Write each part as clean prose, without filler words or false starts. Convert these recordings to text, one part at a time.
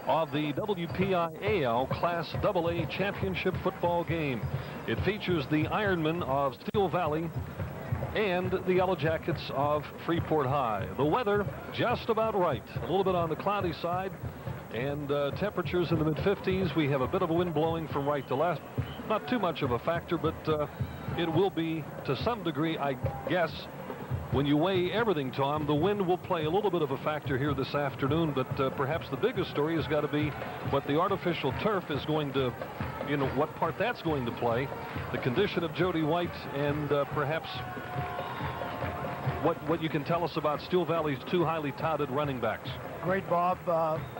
of the WPIAL Class AA Championship football game. It features the Ironmen of Steel Valley and the Yellowjackets of Freeport High. The weather just about right. A little bit on the cloudy side, and temperatures in the mid-50s. We have a bit of a wind blowing from right to left. Not too much of a factor, but it will be to some degree, I guess. When you weigh everything, Tom, the wind will play a little bit of a factor here this afternoon, but perhaps the biggest story has got to be what the artificial turf is going to, what part that's going to play, the condition of Jody White, and perhaps what you can tell us about Steel Valley's two highly touted running backs. Great, Bob.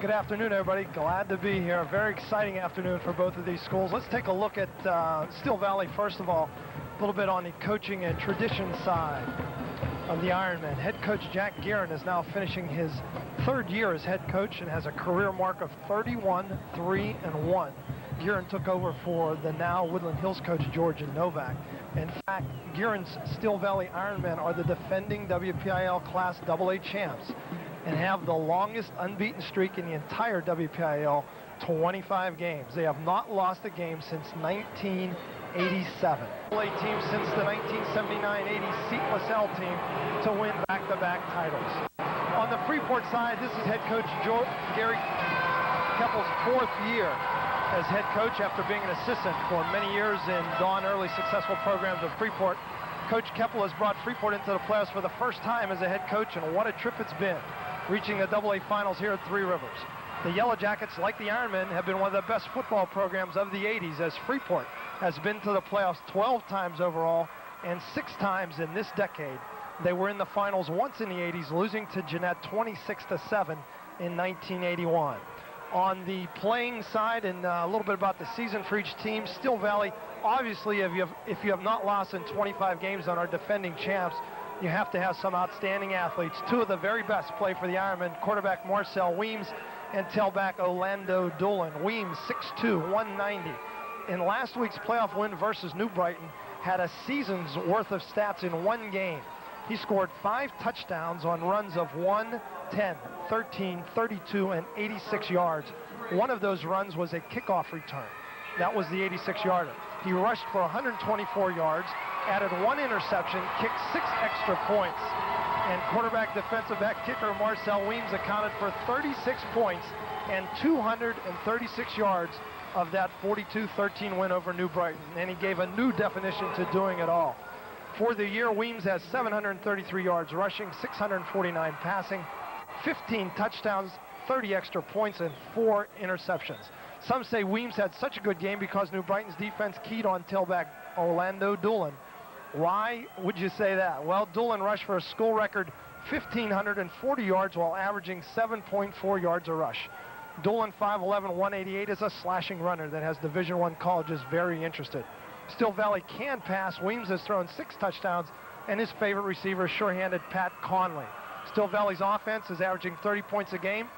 Good afternoon, everybody. Glad to be here. A very exciting afternoon for both of these schools. Let's take a look at Steel Valley, first of all, a little bit on the coaching and tradition side of the Ironmen. Head coach Jack Guerin is now finishing his third year as head coach and has a career mark of 31-3-1. Guerin took over for the now Woodland Hills coach George Novak. In fact, Guerin's Steel Valley Ironmen are the defending WPIAL Class AA champs and have the longest unbeaten streak in the entire WPIAL, 25 games. They have not lost a game since 1987. AA team since the 1979-80 seatless L team to win back-to-back titles. On the Freeport side, this is head coach Gary Keppel's fourth year as head coach after being an assistant for many years in Dawn Early successful programs of Freeport. Coach Keppel has brought Freeport into the playoffs for the first time as a head coach, and what a trip it's been, reaching the AA finals here at Three Rivers. The Yellowjackets, like the Ironmen, have been one of the best football programs of the 80s, as Freeport has been to the playoffs 12 times overall and 6 times in this decade. They were in the finals once in the 80s, losing to Jeanette 26-7 in 1981. On the playing side, and a little bit about the season for each team, Steel Valley, obviously, if you have not lost in 25 games on our defending champs, you have to have some outstanding athletes. Two of the very best play for the Ironmen, quarterback Marcel Weems and tailback Orlando Doolin. Weems, 6'2", 190. In last week's playoff win versus New Brighton, had a season's worth of stats in one game. He scored 5 touchdowns on runs of 1, 10, 13, 32, and 86 yards. One of those runs was a kickoff return. That was the 86-yarder. He rushed for 124 yards, added 1 interception, kicked 6 extra points, and quarterback defensive back kicker Marcel Weems accounted for 36 points and 236 yards of that 42-13 win over New Brighton, and he gave a new definition to doing it all. For the year, Weems has 733 yards rushing, 649 passing, 15 touchdowns, 30 extra points, and 4 interceptions. Some say Weems had such a good game because New Brighton's defense keyed on tailback Orlando Doolin. Why would you say that? Well, Doolin rushed for a school record 1,540 yards while averaging 7.4 yards a rush. Doolin, 5'11", 188, is a slashing runner that has Division I colleges very interested. Steel Valley can pass. Weems has thrown 6 touchdowns, and his favorite receiver is sure-handed Pat Conley. Steel Valley's offense is averaging 30 points a game.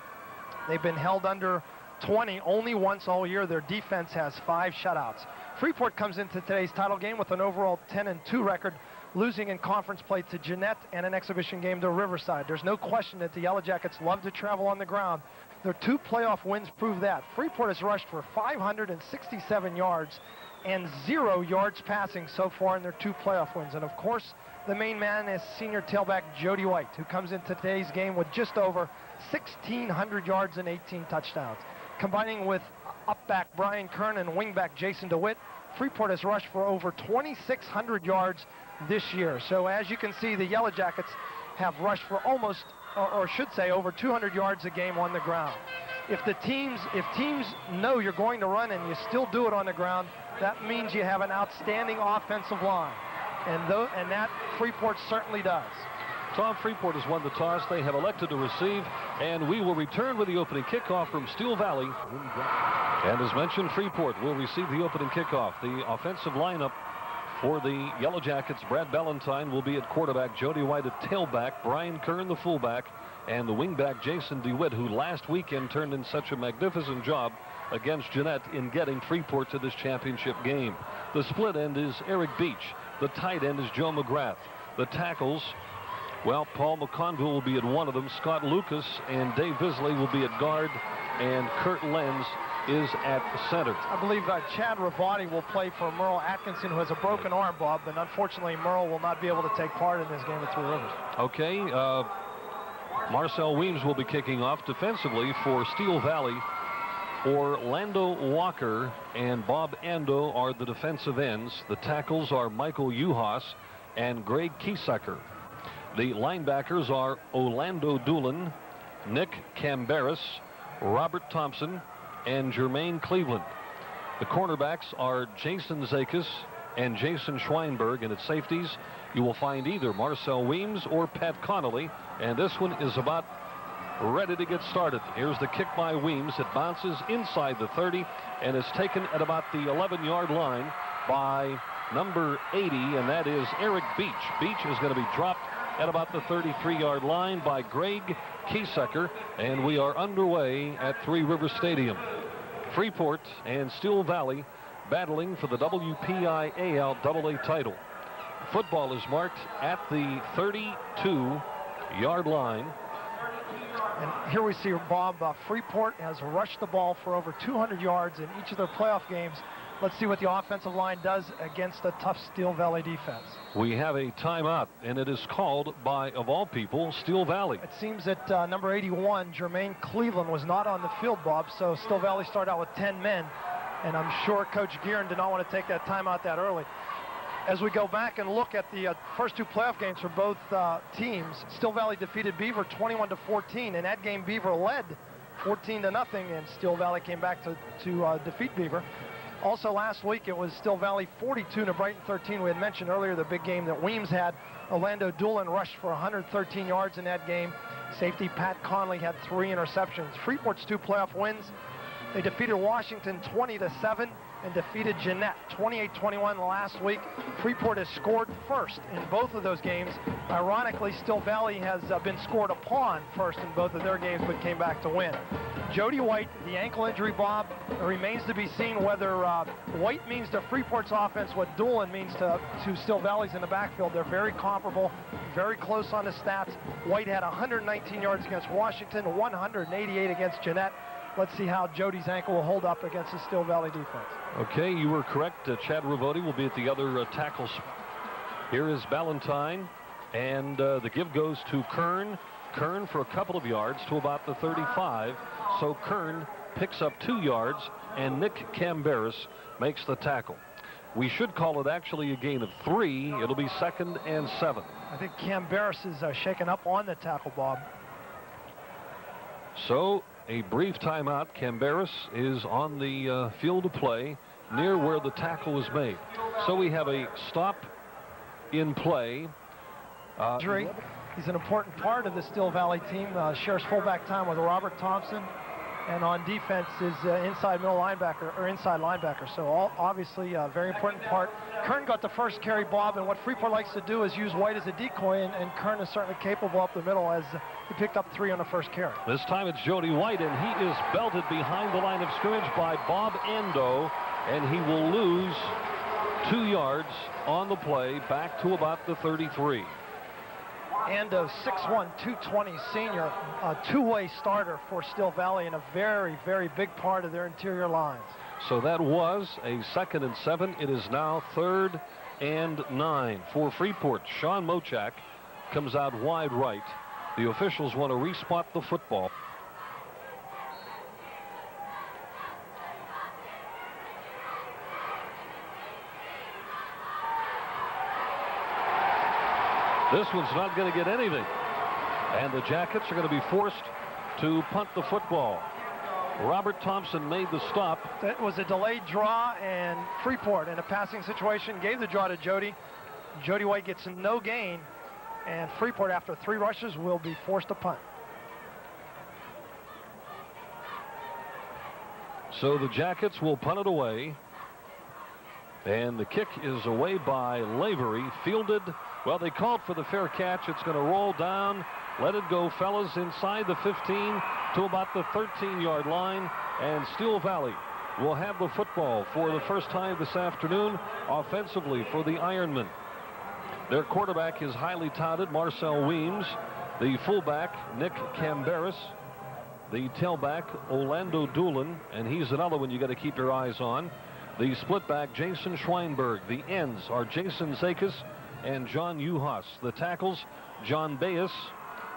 They've been held under 20 only once all year. Their defense has 5 shutouts. Freeport comes into today's title game with an overall 10-2 record, losing in conference play to Jeanette and an exhibition game to Riverside. There's no question that the Yellowjackets love to travel on the ground. Their 2 playoff wins prove that. Freeport has rushed for 567 yards and 0 yards passing so far in their 2 playoff wins. And of course, the main man is senior tailback Jody White, who comes into today's game with just over 1,600 yards and 18 touchdowns. Combining with upback Brian Kern and wingback Jason DeWitt, Freeport has rushed for over 2,600 yards this year. So as you can see, the Yellowjackets have rushed for almost, or should say, over 200 yards a game on the ground. If teams know you're going to run and you still do it on the ground, that means you have an outstanding offensive line, and that Freeport certainly does. Tom, Freeport has won the toss. They have elected to receive, and we will return with the opening kickoff from Steel Valley. And as mentioned, Freeport will receive the opening kickoff. The offensive lineup for the Yellowjackets, Brad Ballantyne will be at quarterback, Jody White at tailback, Brian Kern the fullback, and the wingback Jason DeWitt, who last weekend turned in such a magnificent job against Jeanette in getting Freeport to this championship game. The split end is Eric Beach. The tight end is Joe McGrath. The tackles, well, Paul McConville will be at one of them. Scott Lucas and Dave Bisley will be at guard. and Kurt Lenz is at center. I believe Chad Ravati will play for Merle Atkinson, who has a broken arm, Bob, and unfortunately Merle will not be able to take part in this game at Three Rivers. Okay, Marcel Weems will be kicking off defensively for Steel Valley. Orlando Walker and Bob Ando are the defensive ends. The tackles are Michael Uhas and Greg Kiesecker. The linebackers are Orlando Doolin, Nick Camberis, Robert Thompson, and Jermaine Cleveland. The cornerbacks are Jason Zakis and Jason Schweinberg, and at safeties you will find either Marcel Weems or Pat Connolly, and this one is about ready to get started. Here's the kick by Weems. It bounces inside the 30 and is taken at about the 11-yard line by number 80, and that is Eric Beach. Beach is going to be dropped at about the 33-yard line by Greg Kiesecker, and we are underway at Three Rivers Stadium. Freeport and Steel Valley battling for the WPIAL AA title. Football is marked at the 32-yard line. And here we see Bob, Freeport has rushed the ball for over 200 yards in each of their playoff games. Let's see what the offensive line does against a tough Steel Valley defense. We have a timeout, and it is called by, of all people, Steel Valley. It seems that number 81, Jermaine Cleveland, was not on the field, Bob, so Steel Valley started out with 10 men, and I'm sure Coach Gearin did not want to take that timeout that early. As we go back and look at the first two playoff games for both teams, Steel Valley defeated Beaver 21-14. In that game, Beaver led 14-0, and Steel Valley came back to defeat Beaver. Also last week, it was Steel Valley 42 to Brighton 13. We had mentioned earlier the big game that Weems had. Orlando Doolin rushed for 113 yards in that game. Safety Pat Conley had 3 interceptions. Freeport's 2 playoff wins. They defeated Washington 20-7 and defeated Jeannette 28-21 last week. Freeport has scored first in both of those games. Ironically, Steel Valley has been scored upon first in both of their games, but came back to win. Jody White, the ankle injury, Bob, it remains to be seen whether White means to Freeport's offense what Doolin means to Steel Valley's in the backfield. They're very comparable, very close on the stats. White had 119 yards against Washington, 188 against Jeannette. Let's see how Jody's ankle will hold up against the Steel Valley defense. Okay, you were correct. Chad Ravoti will be at the other tackles. Here is Ballantyne, and the give goes to Kern. Kern for a couple of yards to about the 35. So Kern picks up 2 yards, and Nick Camberis makes the tackle. We should call it actually a gain of 3. It'll be 2nd and 7. I think Camberis is shaken up on the tackle, Bob. So a brief timeout. Camberis is on the field of play near where the tackle was made. So we have a stop in play. He's an important part of the Steel Valley team. Shares fullback time with Robert Thompson, and on defense is inside linebacker. So obviously a very important part. Kern got the first carry, Bob, and what Freeport likes to do is use White as a decoy, and Kern is certainly capable up the middle as he picked up 3 on the first carry. This time it's Jody White, and he is belted behind the line of scrimmage by Bob Ando, and he will lose 2 yards on the play back to about the 33. Ando, 6'1", 220 senior, a two-way starter for Steel Valley and a very, very big part of their interior lines. So that was a 2nd and 7. It is now 3rd and 9 for Freeport. Sean Mochak comes out wide right. The officials want to respot the football. This one's not going to get anything. And the Jackets are going to be forced to punt the football. Robert Thompson made the stop. That was a delayed draw, and Freeport in a passing situation gave the draw to Jody. Jody White gets no gain, and Freeport, after 3 rushes, will be forced to punt. So the Jackets will punt it away. And the kick is away by Lavery, fielded. Well, they called for the fair catch. It's going to roll down. Let it go, fellas, inside the 15 to about the 13-yard line. And Steel Valley will have the football for the first time this afternoon offensively for the Ironmen. Their quarterback is highly touted, Marcel Weems. The fullback, Nick Camberis. the tailback, Orlando Doolin, and he's another one you got to keep your eyes on. The split back, Jason Schweinberg. The ends are Jason Zakis and John Uhas. The tackles, John Bayes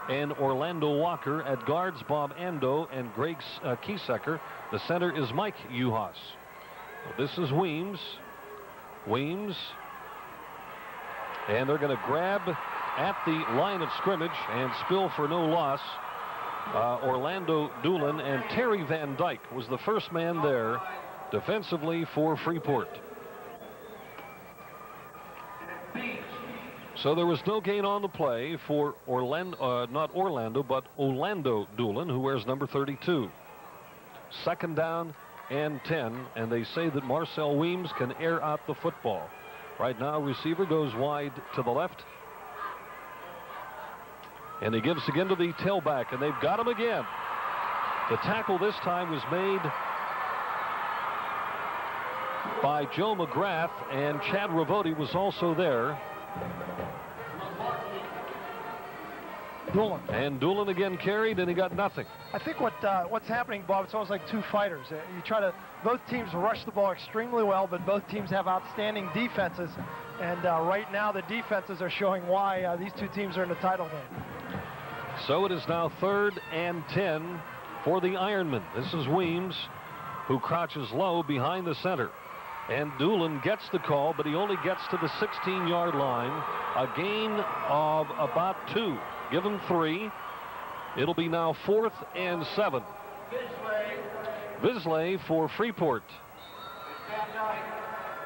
and Orlando Walker. At guards, Bob Ando and Greg Kiesecker. The center is Mike Uhas. This is Weems. And they're going to grab at the line of scrimmage and spill for no loss. Orlando Doolin, and Terry Van Dyke was the first man there defensively for Freeport. So there was no gain on the play for not Orlando, but Orlando Doolin, who wears number 32. Second down and 10, and they say that Marcel Weems can air out the football. Right now, receiver goes wide to the left. And he gives again to the tailback, and they've got him again. The tackle this time was made by Joe McGrath, and Chad Ravoti was also there. Doolin. And Doolin again carried, and he got nothing. I think what's happening, Bob, it's almost like two fighters. Both teams rush the ball extremely well, but both teams have outstanding defenses. And right now the defenses are showing why these two teams are in the title game. So it is now 3rd and 10 for the Ironmen. This is Weems, who crouches low behind the center. And Doolin gets the call, but he only gets to the 16-yard line. A gain of about 2. Give him 3. It'll be now 4th and 7. Visley for Freeport.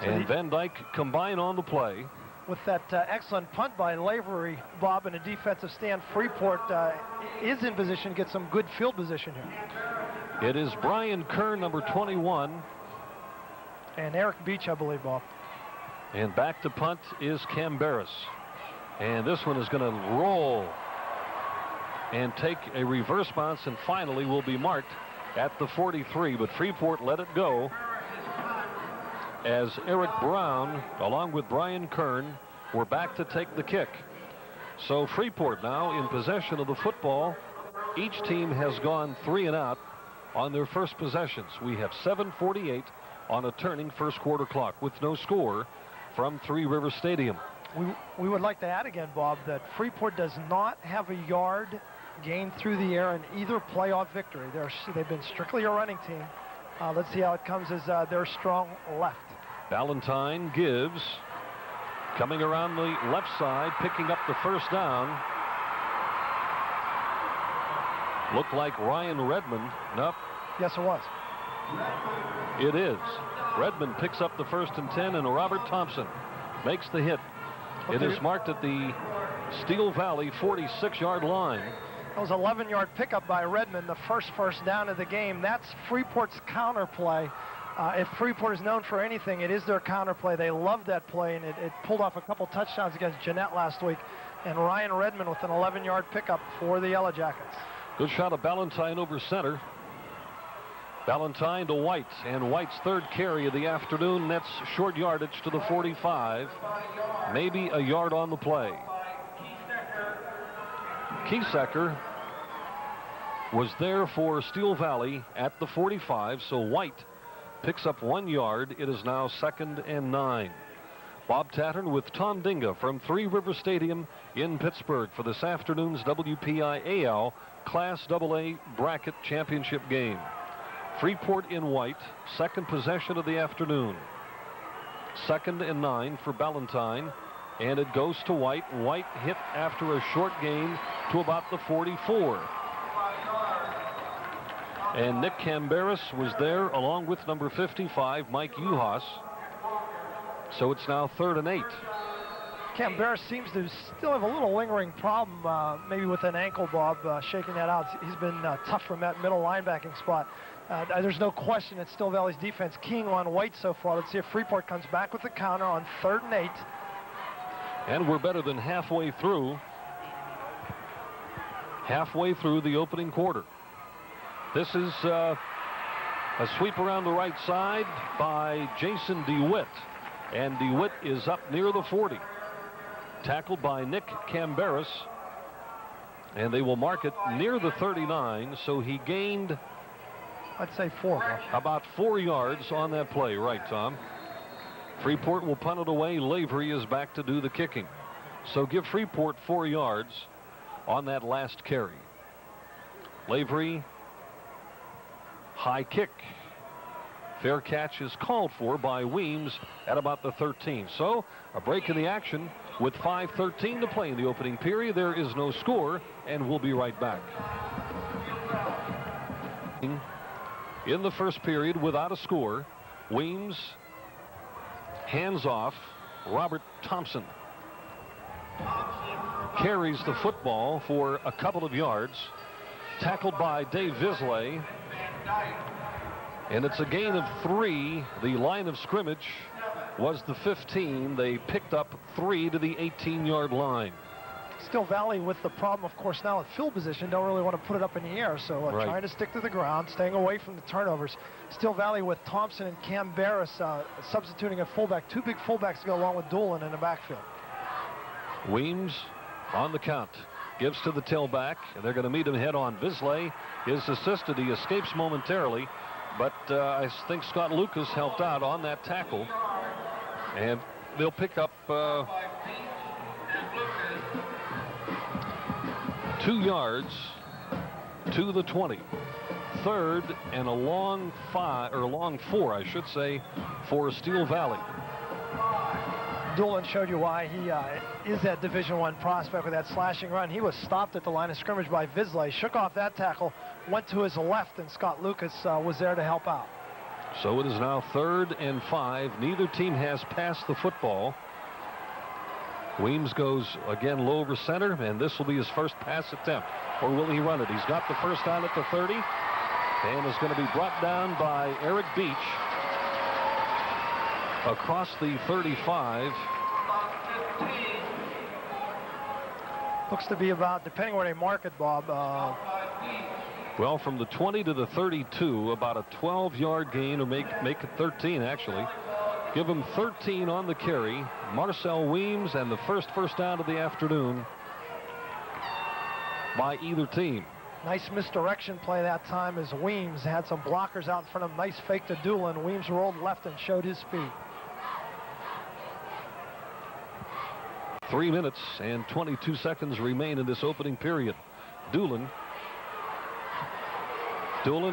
And Van Dyke combine on the play. With that excellent punt by Lavery, Bob, in a defensive stand, Freeport is in position to get some good field position here. It is Brian Kern, number 21. And Eric Beach, I believe, Bob. And back to punt is Cam Barris. And this one is going to roll and take a reverse bounce, and finally will be marked at the 43. But Freeport let it go as Eric Brown, along with Brian Kern, were back to take the kick. So Freeport now in possession of the football. Each team has gone 3 and out on their first possessions. We have 7:48 on a turning first quarter clock with no score from Three Rivers Stadium. We would like to add again, Bob, that Freeport does not have a yard gained through the air in either playoff victory. They've been strictly a running team. Let's see how it comes as they're strong left. Ballantyne gives, coming around the left side, picking up the first down. Looked like Ryan Redmond. Nope. Yes, it was. It is. Redmond picks up the 1st and 10, and Robert Thompson makes the hit. It is marked at the Steel Valley 46-yard line. That was an 11-yard pickup by Redmond, the first down of the game. That's Freeport's counter play. If Freeport is known for anything, it is their counter play. They love that play, and it pulled off a couple touchdowns against Jeanette last week. And Ryan Redmond with an 11-yard pickup for the Yellowjackets. Good shot of Ballantyne over center. Ballantyne to White, and White's 3rd carry of the afternoon. That's short yardage to the 45. Maybe a yard on the play. Kiesecker was there for Steel Valley at the 45, so White picks up 1 yard. It is now 2nd and 9. Bob Tattern with Tom Dinga from Three River Stadium in Pittsburgh for this afternoon's WPIAL Class AA Bracket Championship game. Freeport in white, 2nd possession of the afternoon. 2nd and 9 for Ballantyne, and it goes to White. White hit after a short gain to about the 44. And Nick Cambaris was there along with number 55, Mike Uhas. So it's now 3rd and 8. Cambaris seems to still have a little lingering problem, maybe with an ankle, Bob, shaking that out. He's been tough from that middle linebacking spot. There's no question that Steel Valley's defense keying on White so far. Let's see if Freeport comes back with the counter on 3rd and 8. And we're better than halfway through the opening quarter. This is a sweep around the right side by Jason DeWitt. And DeWitt is up near the 40. Tackled by Nick Cambaris. And they will mark it near the 39, so he gained, I'd say 4. about 4 yards on that play. Right, Tom? Freeport will punt it away. Lavery is back to do the kicking. So give Freeport 4 yards on that last carry. Lavery, high kick. Fair catch is called for by Weems at about the 13. So a break in the action with 5:13 to play in the opening period. There is no score, and we'll be right back. In the first period without a score, Weems hands off. Robert Thompson carries the football for a couple of yards, tackled by Dave Visley, and it's a gain of 3. The line of scrimmage was the 15. They picked up 3 to the 18-yard line. Steel Valley with the problem, of course, now at field position, don't really want to put it up in the air, so trying to stick to the ground, staying away from the turnovers. Steel Valley with Thompson and Cam Barris substituting a fullback, 2 big fullbacks to go along with Doolin in the backfield. Weems on the count, gives to the tailback, and they're going to meet him head on. Visley is assisted. He escapes momentarily, but I think Scott Lucas helped out on that tackle, and they'll pick up 2 yards to the 20. 3rd and a long 4, I should say, for Steel Valley. Doolin showed you why he is that Division I prospect with that slashing run. He was stopped at the line of scrimmage by Visley, shook off that tackle, went to his left, and Scott Lucas was there to help out. So it is now 3rd and 5. Neither team has passed the football. Weems goes again low over center, and this will be his first pass attempt. Or will he run it? He's got the first down at the 30, and is going to be brought down by Eric Beach across the 35. Looks to be about, depending where they mark it, Bob. Well, from the 20 to the 32, about a 12-yard gain, or make it 13, actually. Give him 13 on the carry. Marcel Weems, and the first down of the afternoon by either team. Nice misdirection play that time as Weems had some blockers out in front of him. Nice fake to Doolin. Weems rolled left and showed his speed. 3 minutes and 22 seconds remain in this opening period. Doolin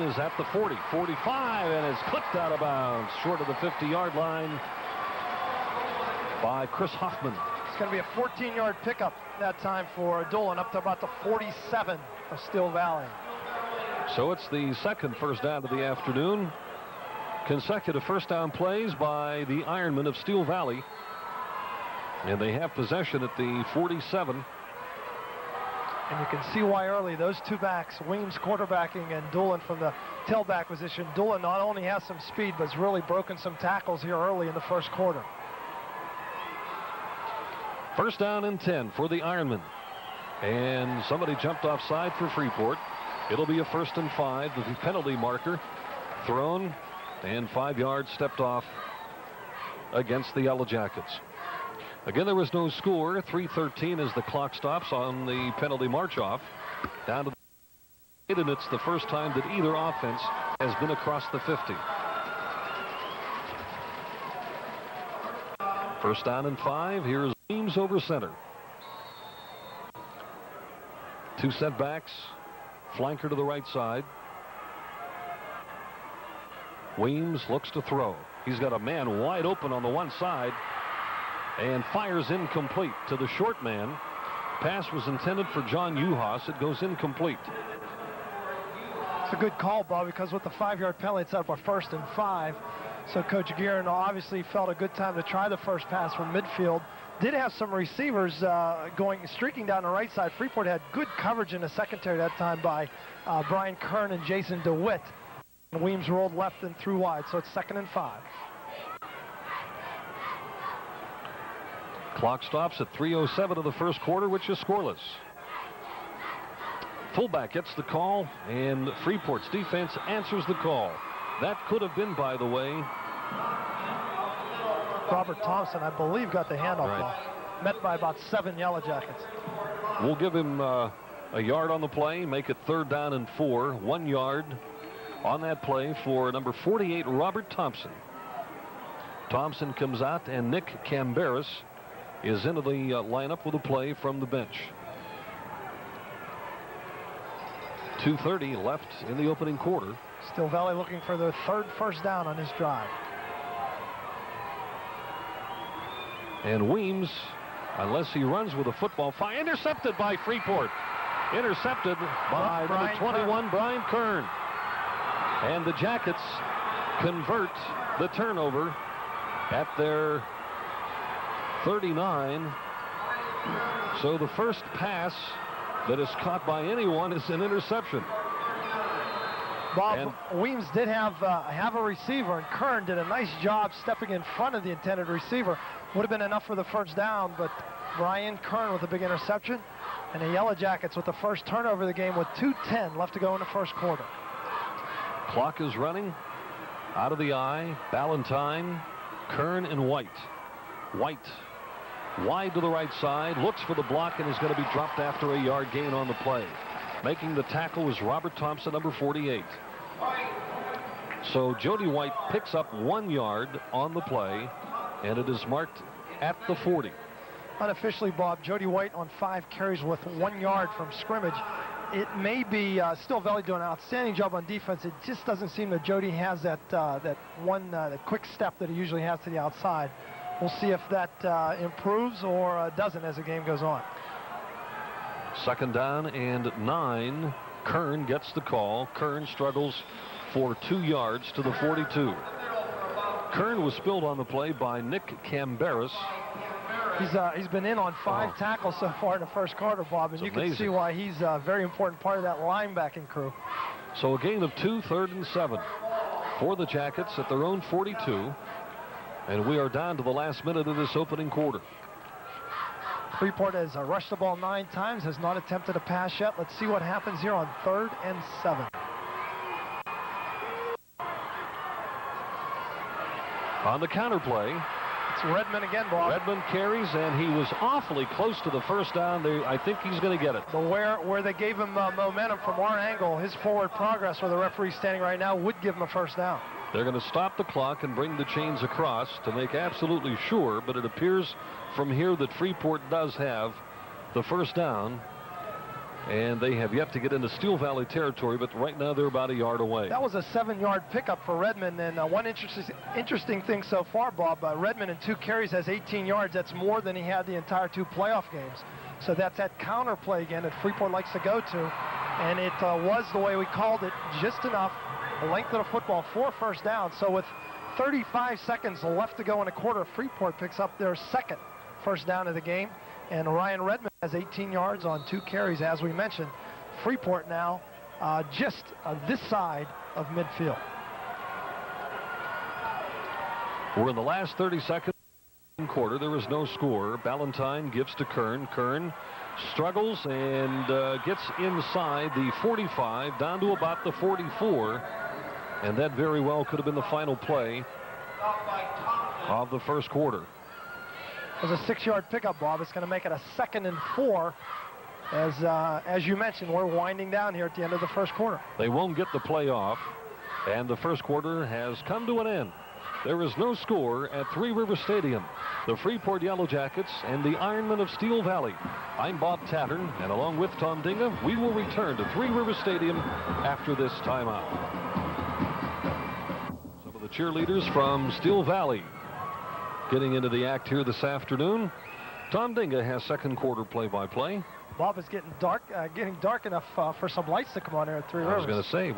is at the 40, 45, and is clipped out of bounds short of the 50-yard line by Chris Hoffman. It's going to be a 14-yard pickup that time for Doolin, up to about the 47 of Steel Valley. So it's the second first down of the afternoon. Consecutive first down plays by the Ironmen of Steel Valley. And they have possession at the 47. And you can see why early those 2 backs, Weems quarterbacking and Doolin from the tailback position. Doolin not only has some speed, but has really broken some tackles here early in the first quarter. First down and 10 for the Ironmen. And somebody jumped offside for Freeport. It'll be a 1st and 5. The penalty marker thrown, and 5 yards stepped off against the Yellowjackets. Again, there was no score. 3:13 as the clock stops on the penalty march-off. Down to the 8, and it's the first time that either offense has been across the 50. First down and 5. Here's Weems over center. 2 setbacks. Flanker to the right side. Weems looks to throw. He's got a man wide open on the one side, and fires incomplete to the short man. Pass was intended for John Uhas. It goes incomplete. It's a good call, Bob, because with the 5-yard penalty, it's up a 1st and 5. So Coach Guerin obviously felt a good time to try the first pass from midfield. Did have some receivers streaking down the right side. Freeport had good coverage in the secondary that time by Brian Kern and Jason DeWitt. And Weems rolled left and threw wide, so it's 2nd and 5. Clock stops at 3:07 of the first quarter, which is scoreless. Fullback gets the call, and Freeport's defense answers the call. That could have been, by the way, Robert Thompson, I believe, got the handoff ball. Met by about 7 Yellowjackets. We'll give him a yard on the play, make it 3rd down and 4. 1 yard on that play for number 48, Robert Thompson. Thompson comes out, and Nick Camberis is into the lineup with a play from the bench. 2:30 left in the opening quarter. Steel Valley looking for their 3rd first down on this drive. And Weems, unless he runs with a football, intercepted by Freeport. Intercepted by number 21, Brian Kern. And the Jackets convert the turnover at their 39. So the first pass that is caught by anyone is an interception. Bob, Weems did have a receiver, and Kern did a nice job stepping in front of the intended receiver. Would have been enough for the first down, but Brian Kern with a big interception, and the Yellowjackets with the first turnover of the game with 2:10 left to go in the first quarter. Clock is running. Out of the eye, Ballantyne, Kern, and White. White wide to the right side, looks for the block, and is going to be dropped after a yard gain on the play. Making the tackle was Robert Thompson, number 48. So Jody White picks up 1 yard on the play, and it is marked at the 40. Unofficially, Bob, Jody White on 5 carries with 1 yard from scrimmage. It may be Steel Valley doing an outstanding job on defense. It just doesn't seem that Jody has that that quick step that he usually has to the outside. We'll see if that improves or doesn't as the game goes on. 2nd down and 9. Kern gets the call. Kern struggles for 2 yards to the 42. Kern was spilled on the play by Nick Camberis. He's been in on 5 tackles so far in the first quarter, Bob, and you can see why he's a very important part of that linebacking crew. So a gain of 2, 3rd and 7 for the Jackets at their own 42. And we are down to the last minute of this opening quarter. Freeport has rushed the ball 9 times, has not attempted a pass yet. Let's see what happens here on 3rd and 7. On the counter play, it's Redmond again, Bob. Redmond carries, and he was awfully close to the first down. I think he's going to get it. But where they gave him momentum from our angle, his forward progress where the referee's standing right now would give him a first down. They're going to stop the clock and bring the chains across to make absolutely sure, but it appears from here that Freeport does have the first down, and they have yet to get into Steel Valley territory, but right now they're about a yard away. That was a 7-yard pickup for Redmond, and one interesting thing so far, Bob, Redmond in 2 carries has 18 yards. That's more than he had the entire 2 playoff games. So that's that counter play again that Freeport likes to go to, and it was the way we called it, just enough. The length of the football for first down. So with 35 seconds left to go in a quarter, Freeport picks up their 2nd first down of the game. And Ryan Redmond has 18 yards on 2 carries, as we mentioned. Freeport now just on this side of midfield. We're in the last 30 seconds of the quarter. There is no score. Ballantyne gives to Kern. Kern struggles and gets inside the 45 down to about the 44. And that very well could have been the final play of the first quarter. It was a 6-yard pickup, Bob. It's going to make it a 2nd and 4. As you mentioned, we're winding down here at the end of the first quarter. They won't get the play off, and the first quarter has come to an end. There is no score at Three River Stadium. The Freeport Yellowjackets and the Ironmen of Steel Valley. I'm Bob Tattern, and along with Tom Dinga, we will return to Three River Stadium after this timeout. Some of the cheerleaders from Steel Valley getting into the act here this afternoon. Tom Dinga has second quarter play-by-play. Bob, is getting dark enough for some lights to come on here at Three Rivers. I was going to say,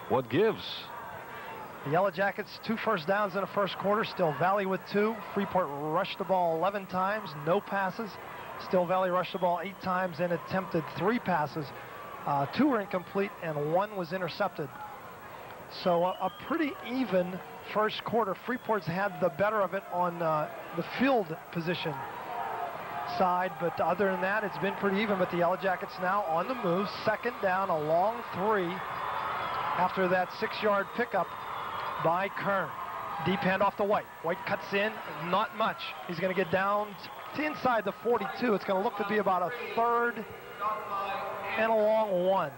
what gives? The Yellowjackets 2 first downs in the first quarter. Steel Valley with 2. Freeport rushed the ball 11 times, no passes. Steel Valley rushed the ball 8 times and attempted 3 passes. 2 were incomplete and 1 was intercepted. So a pretty even first quarter. Freeport's had the better of it on the field position side, but other than that, it's been pretty even. But the Yellowjackets now on the move. Second down, a long 3 after that 6-yard pickup by Kern. Deep hand off to White. White cuts in, not much. He's going to get down to inside the 42. It's going to look to be about a 3rd and a long 1.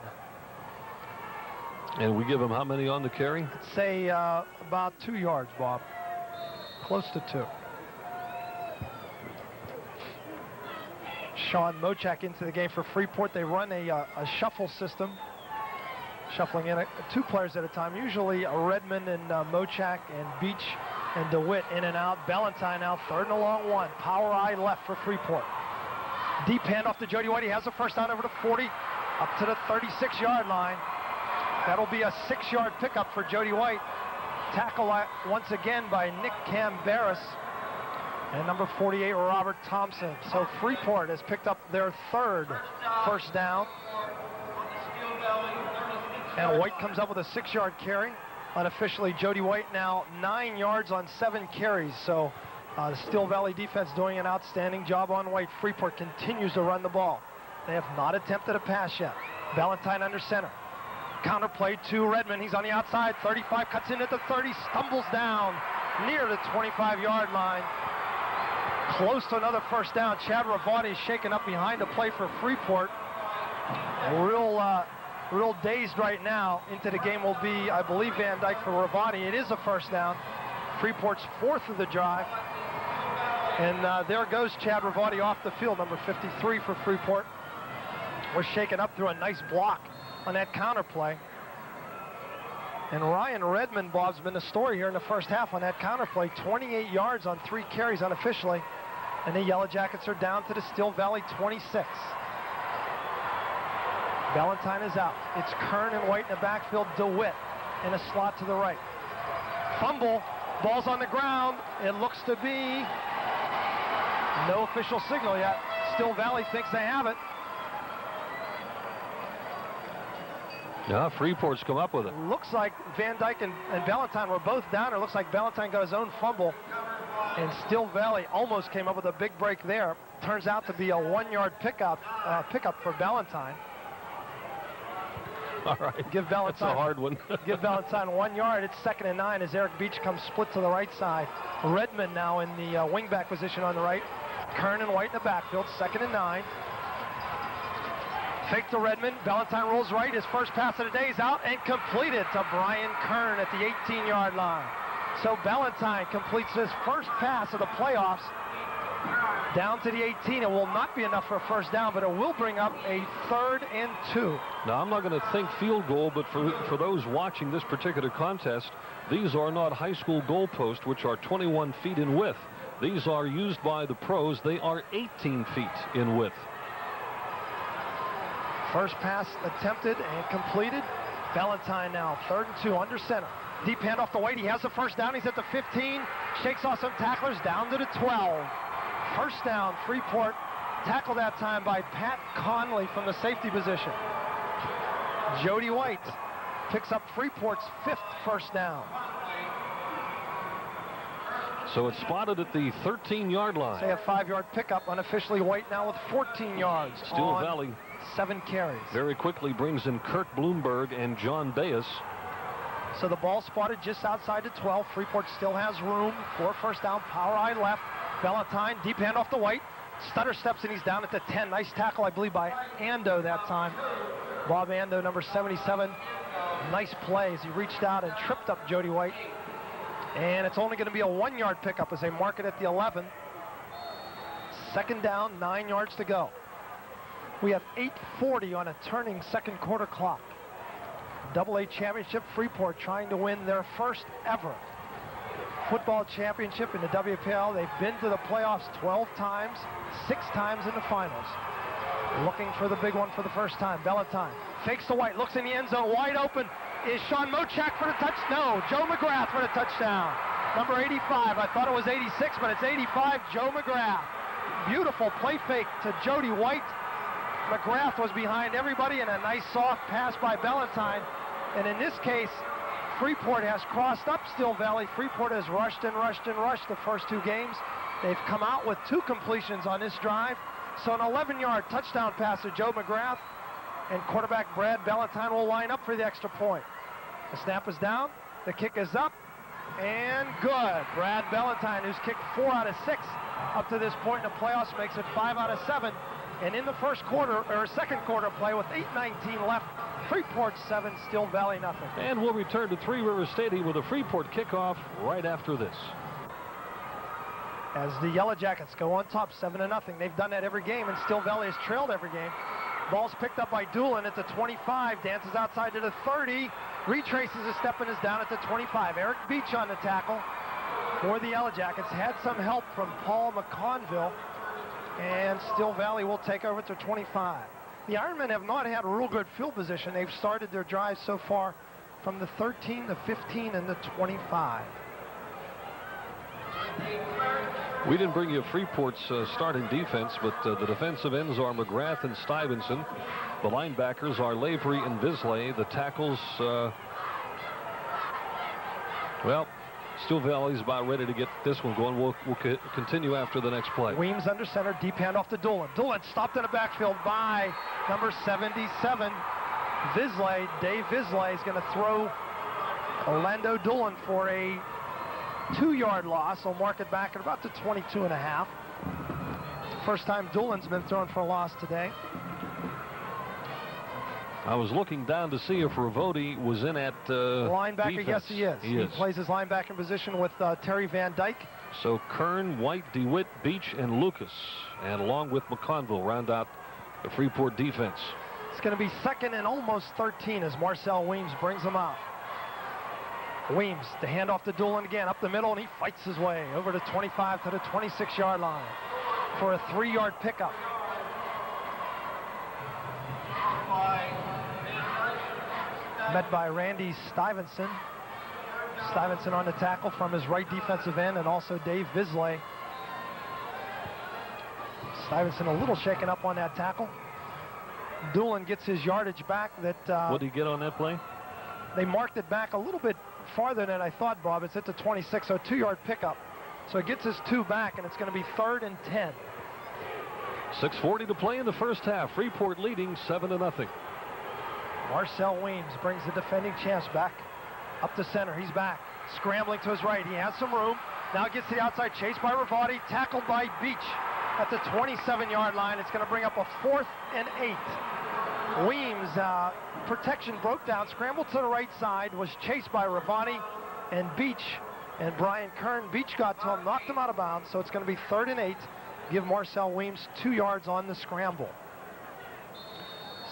And we give him how many on the carry? Say about 2 yards, Bob. Close to 2. Sean Mochak into the game for Freeport. They run a shuffle system, shuffling in 2 players at a time. Usually Redmond and Mochak and Beach and DeWitt in and out. Ballantyne out, 3rd and a long 1. Power eye left for Freeport. Deep handoff to Jody White. He has the first down over to 40, up to the 36-yard line. That'll be a 6-yard pickup for Jody White. Tackle once again by Nick Cambaris and number 48, Robert Thompson. So Freeport has picked up their 3rd first down. And White comes up with a 6-yard carry. Unofficially, Jody White now 9 yards on 7 carries. So the Steel Valley defense doing an outstanding job on White. Freeport continues to run the ball. They have not attempted a pass yet. Ballantyne under center. Counter play to Redmond. He's on the outside. 35, cuts in at the 30, stumbles down near the 25-yard line. Close to another first down. Chad Ravati is shaken up behind the play for Freeport. Real dazed right now. Into the game will be, I believe, Van Dyke for Ravati. It is a first down. Freeport's 4th of the drive. And there goes Chad Ravati off the field, number 53 for Freeport. Was shaken up through a nice block on that counter play. And Ryan Redmond, Bob's been the story here in the first half on that counter play. 28 yards on 3 carries unofficially. And the Yellowjackets are down to the Steel Valley 26. Ballantyne is out. It's Kern and White in the backfield. DeWitt in a slot to the right. Fumble. Ball's on the ground. It looks to be no official signal yet. Steel Valley thinks they have it. Yeah, Freeport's come up with it. Looks like Van Dyke and Ballantyne were both down. It looks like Ballantyne got his own fumble. And Steel Valley almost came up with a big break there. Turns out to be a 1-yard pickup for Ballantyne. All right. Give Ballantyne, that's a hard one. Give Ballantyne 1 yard. It's 2nd and 9 as Eric Beach comes split to the right side. Redmond now in the wingback position on the right. Kern and White in the backfield. 2nd and 9. Fake to Redmond. Ballantyne rolls right. His first pass of the day is out and completed to Brian Kern at the 18-yard line. So Ballantyne completes his first pass of the playoffs down to the 18. It will not be enough for a first down, but it will bring up a 3rd and 2. Now, I'm not going to think field goal, but for those watching this particular contest, these are not high school goalposts, which are 21 feet in width. These are used by the pros. They are 18 feet in width. First pass attempted and completed. Ballantyne now 3rd and 2 under center. Deep handoff to White. He has the first down. He's at the 15. Shakes off some tacklers down to the 12. First down, Freeport. Tackled that time by Pat Conley from the safety position. Jody White picks up Freeport's 5th first down. So it's spotted at the 13-yard line. Say a 5-yard pickup. Unofficially, White now with 14 yards. Steel Valley 7 carries. Very quickly brings in Kurt Bloomberg and John Deas. So the ball spotted just outside the 12. Freeport still has room for first down. Power eye left. Ballantyne, deep handoff to White. Stutter steps and he's down at the 10. Nice tackle, I believe, by Ando that time. Bob Ando, number 77. Nice play as he reached out and tripped up Jody White. And it's only going to be a 1-yard pickup as they mark it at the 11. 2nd down, 9 yards to go. We have 8:40 on a turning 2nd quarter clock. AA championship, Freeport trying to win their first ever football championship in the WPIAL. They've been to the playoffs 12 times, 6 times in the finals. Looking for the big one for the first time. Ballantyne fakes to White, looks in the end zone, wide open. Is Sean Mochak for the touchdown? No, Joe McGrath for the touchdown. Number 85, I thought it was 86, but it's 85, Joe McGrath. Beautiful play fake to Jody White. McGrath was behind everybody, and a nice soft pass by Ballantyne. And in this case, Freeport has crossed up Steel Valley. Freeport has rushed and rushed and rushed the first 2 games. They've come out with 2 completions on this drive. So an 11-yard touchdown pass to Joe McGrath, and quarterback Brad Ballantyne will line up for the extra point. The snap is down, the kick is up, and good. Brad Ballantyne, who's kicked 4 out of 6 up to this point in the playoffs, makes it 5 out of 7. And in the first quarter, or second quarter play with 8:19 left, Freeport 7, Steel Valley nothing. And we'll return to Three Rivers Stadium with a Freeport kickoff right after this. As the Yellowjackets go on top, 7-0. They've done that every game, and Steel Valley has trailed every game. Ball's picked up by Doolin at the 25, dances outside to the 30, retraces a step and is down at the 25. Eric Beach on the tackle for the Yellowjackets. Had some help from Paul McConville, and Steel Valley will take over at the 25. The Ironmen have not had a real good field position. They've started their drive so far from the 13, the 15, and the 25. We didn't bring you Freeport's starting defense, but the defensive ends are McGrath and Stuyvesant. The linebackers are Lavery and Bisley. The tackles, well, Steel Valley's about ready to get this one going. We'll continue after the next play. Weems under center, deep handoff to Doolin. Doolin stopped in the backfield by number 77, Visley. Dave Visley is going to throw Orlando Doolin for a 2-yard loss. He'll mark it back at about the 22.5. First time Doolin's been thrown for a loss today. I was looking down to see if Ravodi was in at linebacker. Defense. Yes, he is. He plays his linebacker position with Terry Van Dyke. So Kern, White, DeWitt, Beach, and Lucas, and along with McConville, round out the Freeport defense. It's going to be 2nd and almost 13 as Marcel Weems brings them out. Weems, the handoff to Doolin again, up the middle, and he fights his way over the 25 to the 26-yard line for a 3-yard pickup. Met by Randy Stuyvesant. Stuyvesant on the tackle from his right defensive end, and also Dave Visley. Stuyvesant a little shaken up on that tackle. Doolin gets his yardage back. What did he get on that play? They marked it back a little bit farther than I thought, Bob. It's at the 26, so a 2-yard pickup. So it gets his 2 back, and it's going to be 3rd and 10. 6:40 to play in the first half. Freeport leading 7-0. Marcel Weems brings the defending champs back up the center. He's back, scrambling to his right. He has some room. Now gets to the outside, chased by Ravodi, tackled by Beach at the 27-yard line. It's going to bring up a 4th and 8. Weems, protection broke down, scrambled to the right side, was chased by Ravodi and Beach and Brian Kern. Beach got to him, knocked him out of bounds, so it's going to be 3rd and 8. Give Marcel Weems 2 yards on the scramble.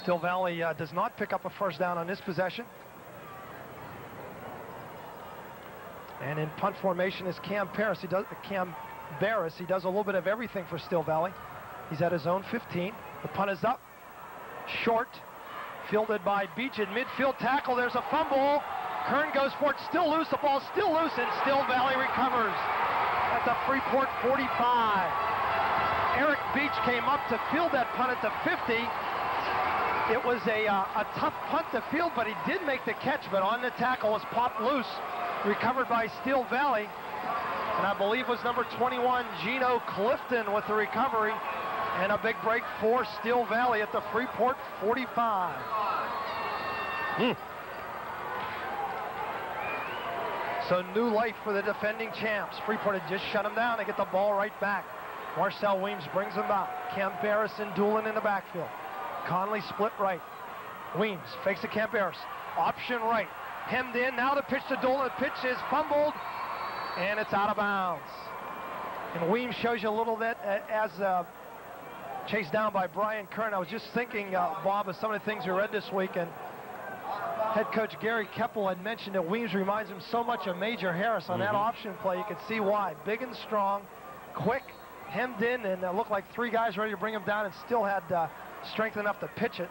Steel Valley does not pick up a first down on this possession. And in punt formation is Cam Barris. He does a little bit of everything for Steel Valley. He's at his own 15. The punt is up. Short. Fielded by Beach in midfield tackle. There's a fumble. Kern goes for it. Still loose. The ball's still loose, and Steel Valley recovers at the Freeport 45. Eric Beach came up to field that punt at the 50. It was a tough punt to field, but he did make the catch, but on the tackle was popped loose. Recovered by Steel Valley, and I believe was number 21, Gino Clifton, with the recovery, and a big break for Steel Valley at the Freeport 45. So new life for the defending champs. Freeport had just shut them down. They get the ball right back. Marcel Weems brings them out. Cam Barris and Doolin in the backfield. Conley split right. Weems fakes to Cam Barris. Option right. Hemmed in. Now the pitch to Doolin. The pitch is fumbled, and it's out of bounds. And Weems shows you a little bit as chased down by Brian Kern. I was just thinking, Bob, of some of the things we read this week, and head coach Gary Keppel had mentioned that Weems reminds him so much of Major Harris on that option play. You could see why. Big and strong, quick, hemmed in, and looked like 3 guys ready to bring him down, and still had strength enough to pitch it.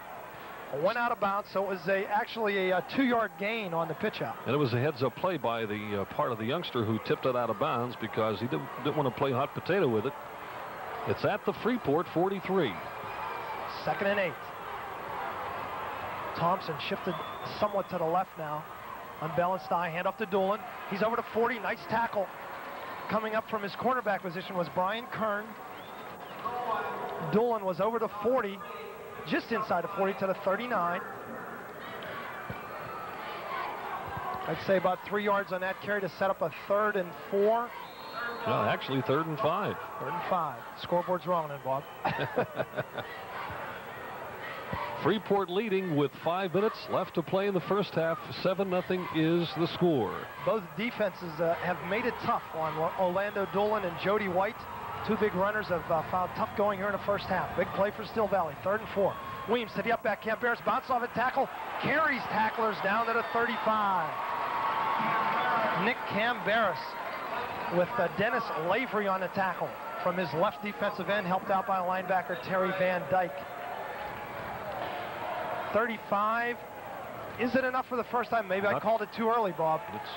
Went out of bounds, so it was actually a 2-yard gain on the pitch out. And it was a heads-up play by the part of the youngster who tipped it out of bounds because he didn't want to play hot potato with it. It's at the Freeport 43. 2nd and 8. Thompson shifted somewhat to the left now. Unbalanced eye, hand off to Doolin. He's over to 40, nice tackle. Coming up from his quarterback position was Brian Kern. Doolin was over to 40, just inside of 40 to the 39. I'd say about 3 yards on that carry to set up a 3rd and 4. No, actually 3rd and 5. 3rd and 5. Scoreboard's wrong then, Bob. Freeport leading with 5 minutes left to play in the first half. 7-0 is the score. Both defenses have made it tough on Orlando Doolin and Jody White. Two big runners have found tough going here in the first half. Big play for Steel Valley. 3rd and 4. Weems to the up back. Camberos bounce off a tackle. Carries tacklers down to the 35. Nick Camberos with Dennis Lavery on the tackle from his left defensive end, helped out by linebacker Terry Van Dyke. 35. Is it enough for the first time? Maybe I called it too early, Bob. It's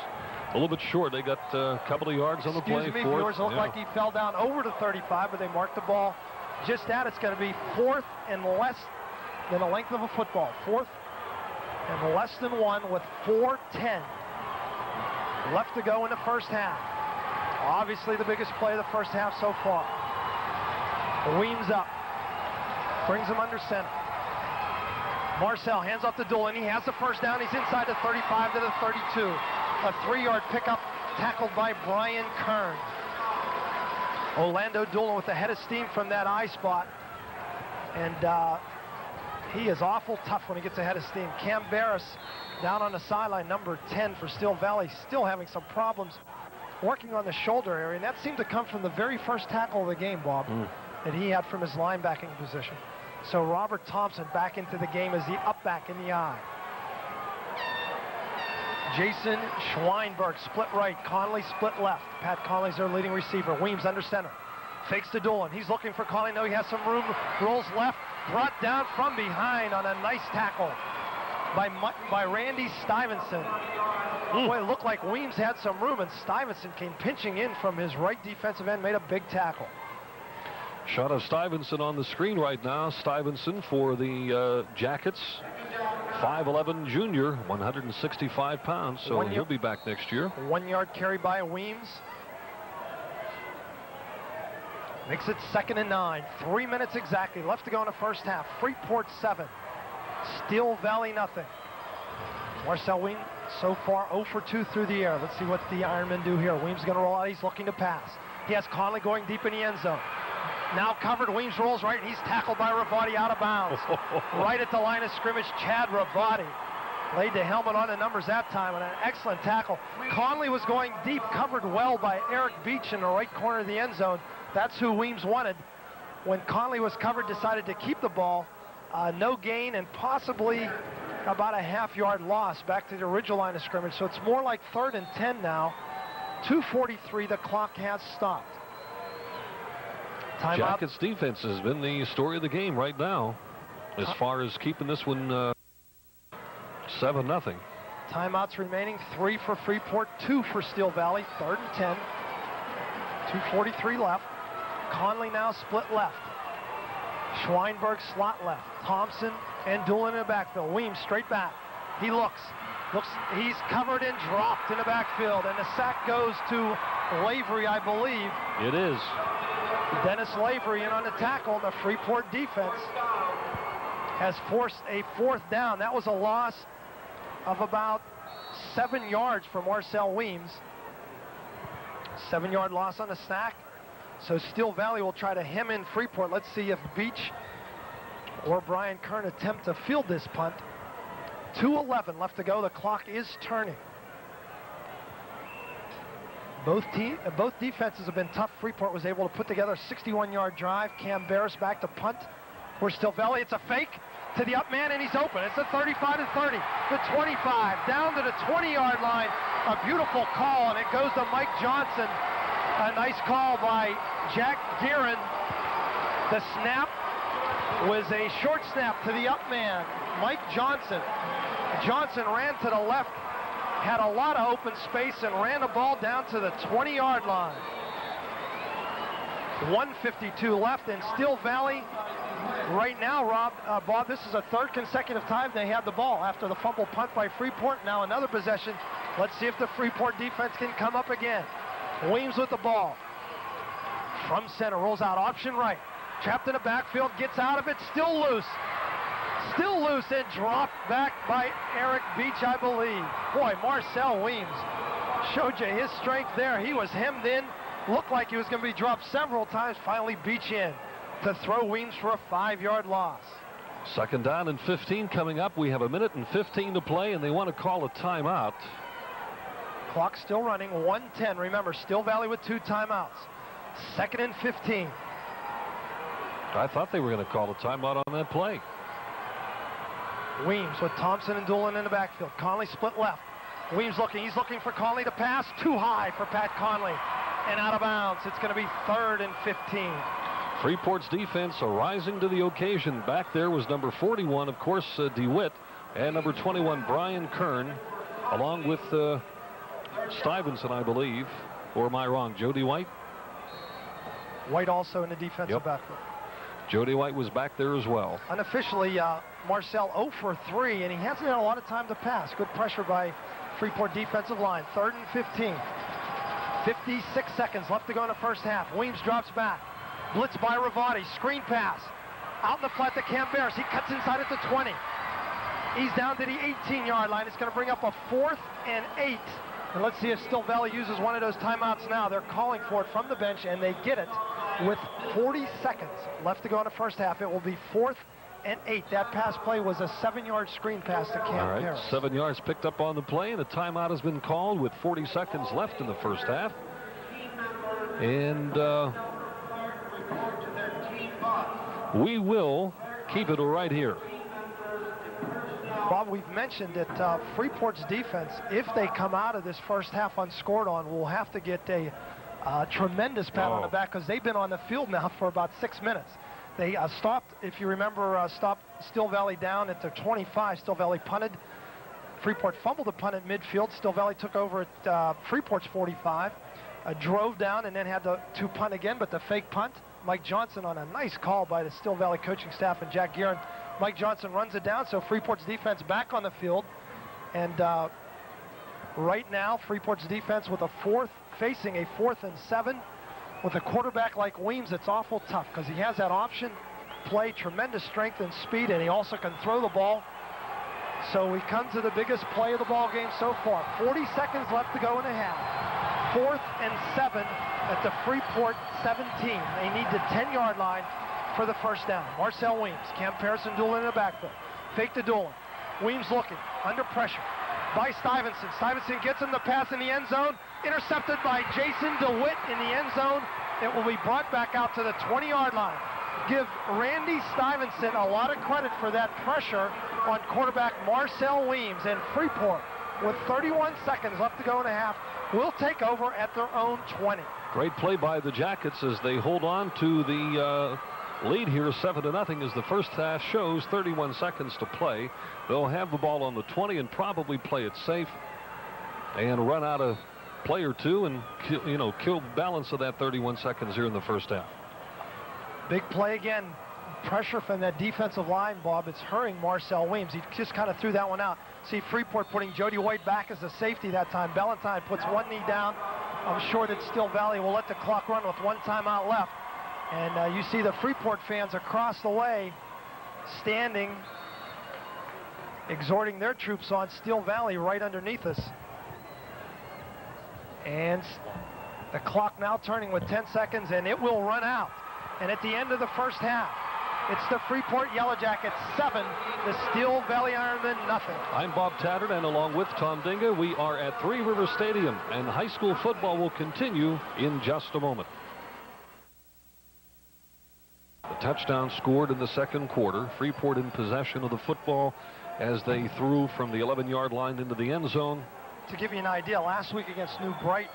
a little bit short. They got a couple of yards on the play. Excuse me, viewers, looked like he fell down over to 35, but they marked the ball just out. It's going to be 4th and less than the length of a football. 4th and less than 1 with 4:10 left to go in the first half. Obviously the biggest play of the first half so far. Weems up. Brings him under center. Marcel hands off to Doolin. He has the first down. He's inside the 35 to the 32. A 3-yard pickup tackled by Brian Kern. Orlando Doolin with the head of steam from that eye spot. And he is awful tough when he gets ahead of steam. Camberos down on the sideline, number 10 for Steel Valley, still having some problems working on the shoulder area. And that seemed to come from the very first tackle of the game, Bob, that he had from his linebacking position. So Robert Thompson back into the game as the up back in the eye. Jason Schweinberg split right, Conley split left. Pat Conley's their leading receiver. Weems under center. Fakes to Doolin. He's looking for Conley. No, he has some room. Rolls left. Brought down from behind on a nice tackle by Randy Stuyvesant. Boy, it looked like Weems had some room, and Stuyvesant came pinching in from his right defensive end, made a big tackle. Shot of Stuyvesant on the screen right now. Stuyvesant for the Jackets. 5'11" junior, 165 pounds, so he'll be back next year. 1-yard carry by Weems. Makes it 2nd and 9. 3 minutes exactly left to go in the first half. Freeport 7. Steel Valley nothing. Marcel Weems so far 0 for 2 through the air. Let's see what the Ironmen do here. Weems going to roll out. He's looking to pass. He has Conley going deep in the end zone. Now covered. Weems rolls right, and he's tackled by Ravati out of bounds. Right at the line of scrimmage, Chad Ravati laid the helmet on the numbers that time, and an excellent tackle. Conley was going deep, covered well by Eric Beach in the right corner of the end zone. That's who Weems wanted. When Conley was covered, decided to keep the ball. No gain and possibly about a half-yard loss back to the original line of scrimmage. So it's more like 3rd and 10 now. 2:43, the clock has stopped. Timeout. Jackets defense has been the story of the game right now, as far as keeping this one 7-0. Timeouts remaining, 3 for Freeport, 2 for Steel Valley. 3rd and 10. 2:43 left. Conley now split left. Schweinberg slot left. Thompson and Doolin in the backfield. Weems straight back. He looks. He's covered and dropped in the backfield, and the sack goes to Lavery, I believe. It is. Dennis Lavery in on the tackle, and the Freeport defense has forced a 4th down. That was a loss of about 7 yards for Marcel Weems. 7-yard loss on the sack. So Steel Valley will try to hem in Freeport. Let's see if Beach or Brian Kern attempt to field this punt. 2:11 left to go. The clock is turning. Both defenses have been tough. Freeport was able to put together a 61-yard drive. Camberos back to punt. For Steel Valley, it's a fake to the up man, and he's open. It's the 35 to 30, the 25, down to the 20-yard line. A beautiful call, and it goes to Mike Johnson. A nice call by Jack Gearin. The snap was a short snap to the up man, Mike Johnson. Johnson ran to the left, had a lot of open space, and ran the ball down to the 20-yard line. 1:52 left, and Steel Valley right now, Bob, this is a 3rd consecutive time they had the ball after the fumble punt by Freeport. Now another possession. Let's see if the Freeport defense can come up again. Weems with the ball. From center, rolls out, option right. Trapped in the backfield, gets out of it, still loose. Still loose and dropped back by Eric Beach, I believe. Boy, Marcel Weems showed you his strength there. He was hemmed in, looked like he was going to be dropped several times. Finally, Beach in to throw Weems for a 5-yard loss. Second down and 15 coming up. We have 1:15 to play, and they want to call a timeout. Clock still running, 1:10. Remember, Steel Valley with 2 timeouts. Second and 15. I thought they were going to call a timeout on that play. Weems with Thompson and Doolin in the backfield. Conley split left. Weems looking. He's looking for Conley to pass. Too high for Pat Conley. And out of bounds. It's going to be 3rd and 15. Freeport's defense rising to the occasion. Back there was number 41, of course, DeWitt, and number 21, Brian Kern, along with Stuyvesant, I believe. Or am I wrong? Jody White? White also in the defensive backfield. Jody White was back there as well. Unofficially, Marcel 0 for 3, and he hasn't had a lot of time to pass. Good pressure by Freeport defensive line. 3rd and 15. 56 seconds left to go in the first half. Weems drops back. Blitz by Ravati. Screen pass. Out in the flat to Cam Barris. He cuts inside at the 20. He's down to the 18-yard line. It's going to bring up a 4th and 8. And let's see if Steel Valley uses one of those timeouts now. They're calling for it from the bench, and they get it with 40 seconds left to go in the first half. It will be 4th and 8. That pass play was a 7-yard screen pass to Cam Barris. 7 yards picked up on the play, and a timeout has been called with 40 seconds left in the first half. And we will keep it right here. Bob, we've mentioned that Freeport's defense, if they come out of this first half unscored on, will have to get a tremendous pat on the back, because they've been on the field now for about 6 minutes. They stopped, if you remember, stopped Steel Valley down at their 25. Steel Valley punted. Freeport fumbled the punt at midfield. Steel Valley took over at Freeport's 45. Drove down and then had to punt again, but the fake punt. Mike Johnson on a nice call by the Steel Valley coaching staff and Jack Guerin. Mike Johnson runs it down, so Freeport's defense back on the field. And right now, Freeport's defense with facing a 4th and 7. With a quarterback like Weems, it's awful tough because he has that option play, tremendous strength and speed, and he also can throw the ball. So we come to the biggest play of the ball game so far. 40 seconds left to go in the half. 4th and 7 at the Freeport 17. They need the 10-yard line for the first down. Marcel Weems, Cam Pearson, Doolin in the backfield. Fake to Doolin. Weems looking, under pressure by Stuyvesant. Stuyvesant gets him the pass in the end zone. Intercepted by Jason DeWitt in the end zone. It will be brought back out to the 20-yard line. Give Randy Stuyvesant a lot of credit for that pressure on quarterback Marcel Weems. And Freeport, with 31 seconds left to go in the half, will take over at their own 20. Great play by the Jackets as they hold on to the lead here, 7-0, as the first half shows. 31 seconds to play. They'll have the ball on the 20 and probably play it safe and run out a play or two and kill balance of that 31 seconds here in the first half. Big play again. Pressure from that defensive line, Bob. It's hurrying Marcel Weems. He just kind of threw that one out. See Freeport putting Jody White back as a safety that time. Ballantyne puts one knee down. I'm sure that Steel Valley will let the clock run with one timeout left. And you see the Freeport fans across the way standing, exhorting their troops on. Steel Valley right underneath us. And the clock now turning with 10 seconds, and it will run out. And at the end of the first half, it's the Freeport Yellowjackets 7, the Steel Valley Ironmen nothing. I'm Bob Tattert, and along with Tom Dinga, we are at Three Rivers Stadium, and high school football will continue in just a moment. The touchdown scored in the second quarter. Freeport in possession of the football as they threw from the 11-yard line into the end zone. To give you an idea, last week against New Brighton,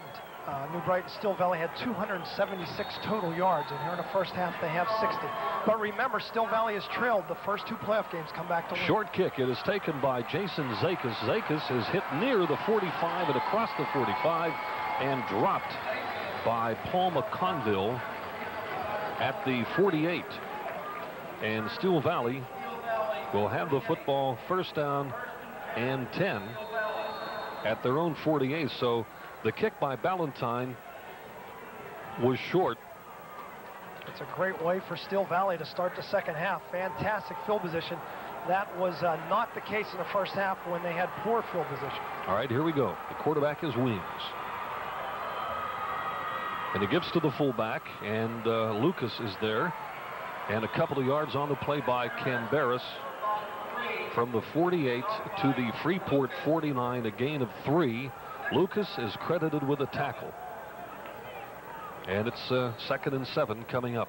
Steel Valley had 276 total yards, and here in the first half they have 60. But remember, Steel Valley has trailed the first 2 playoff games, come back to win. Short kick. It is taken by Jason Zakis. Zakis is hit near the 45 and across the 45 and dropped by Paul McConville at the 48. And Steel Valley will have the football first down and 10 at their own 48. So the kick by Ballantyne was short. It's a great way for Steel Valley to start the second half. Fantastic field position. That was not the case in the first half when they had poor field position. All right, here we go. The quarterback is Weems. And he gives to the fullback, and Lucas is there. And a couple of yards on the play by Canberras from the 48 to the Freeport 49, a gain of 3. Lucas is credited with a tackle. And it's 2nd and 7 coming up.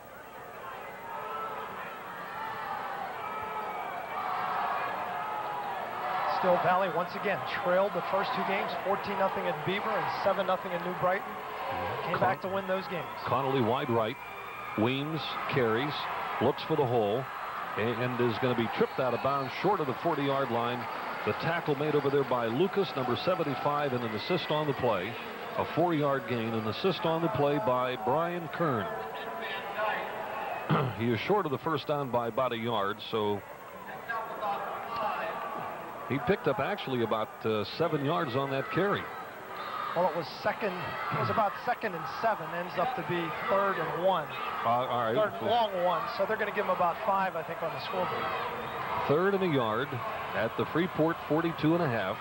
Steel Valley once again trailed the first 2 games, 14-0 at Beaver and 7-0 at New Brighton. Came back to win those games. Connolly wide right. Weems carries, looks for the hole, and is going to be tripped out of bounds short of the 40-yard line. The tackle made over there by Lucas, number 75, and an assist on the play. A 4-yard gain, an assist on the play by Brian Kern. He is short of the first down by about a yard, so he picked up actually about 7 yards on that carry. Well, it was about 2nd and 7, ends up to be 3rd and 1. All right. 3rd and long 1, so they're going to give him about 5, I think, on the scoreboard. 3rd and a yard at the Freeport 42.5.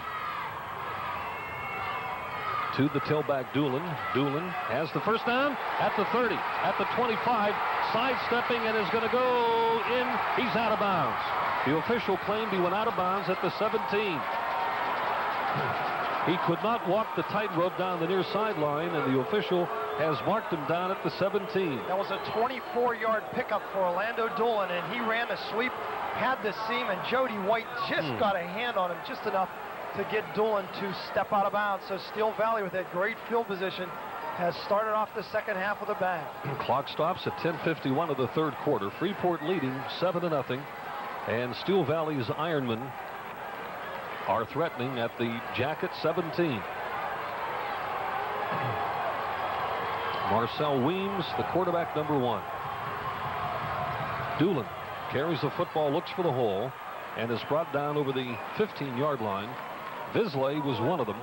To the tailback Doolin. Doolin has the first down at the 30, at the 25, sidestepping and is going to go in. He's out of bounds. The official claimed he went out of bounds at the 17. He could not walk the tightrope down the near sideline, and the official has marked him down at the 17. That was a 24-yard pickup for Orlando Doolin, and he ran a sweep, had the seam, and Jody White just got a hand on him just enough to get Doolin to step out of bounds. So Steel Valley, with that great field position, has started off the second half with a bang. Clock stops at 10:51 of the 3rd quarter. Freeport leading 7-0, and Steel Valley's Ironmen are threatening at the Jacket 17. Marcel Weems, the quarterback, number 1. Doolin carries the football, looks for the hole, and is brought down over the 15-yard line. Visley was one of them.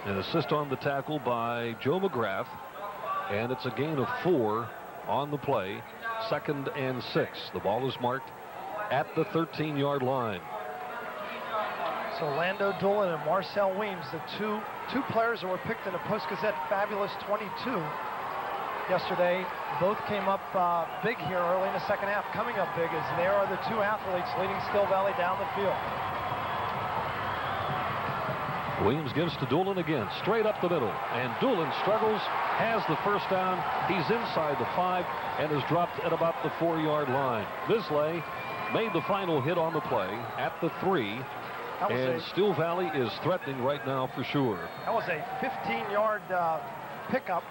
An assist on the tackle by Joe McGrath, and it's a gain of 4 on the play. 2nd and 6. The ball is marked at the 13-yard line. So Orlando Doolin and Marcel Weems, the two players that were picked in the Post-Gazette Fabulous 22 yesterday, both came up big here early in the second half, coming up big, as there are the 2 athletes leading Steel Valley down the field. Williams gives to Doolin again, straight up the middle, and Doolin struggles, has the first down. He's inside the 5 and is dropped at about the 4-yard line. Visley made the final hit on the play at the 3, and Steel Valley is threatening right now for sure. That was a 15-yard pickup.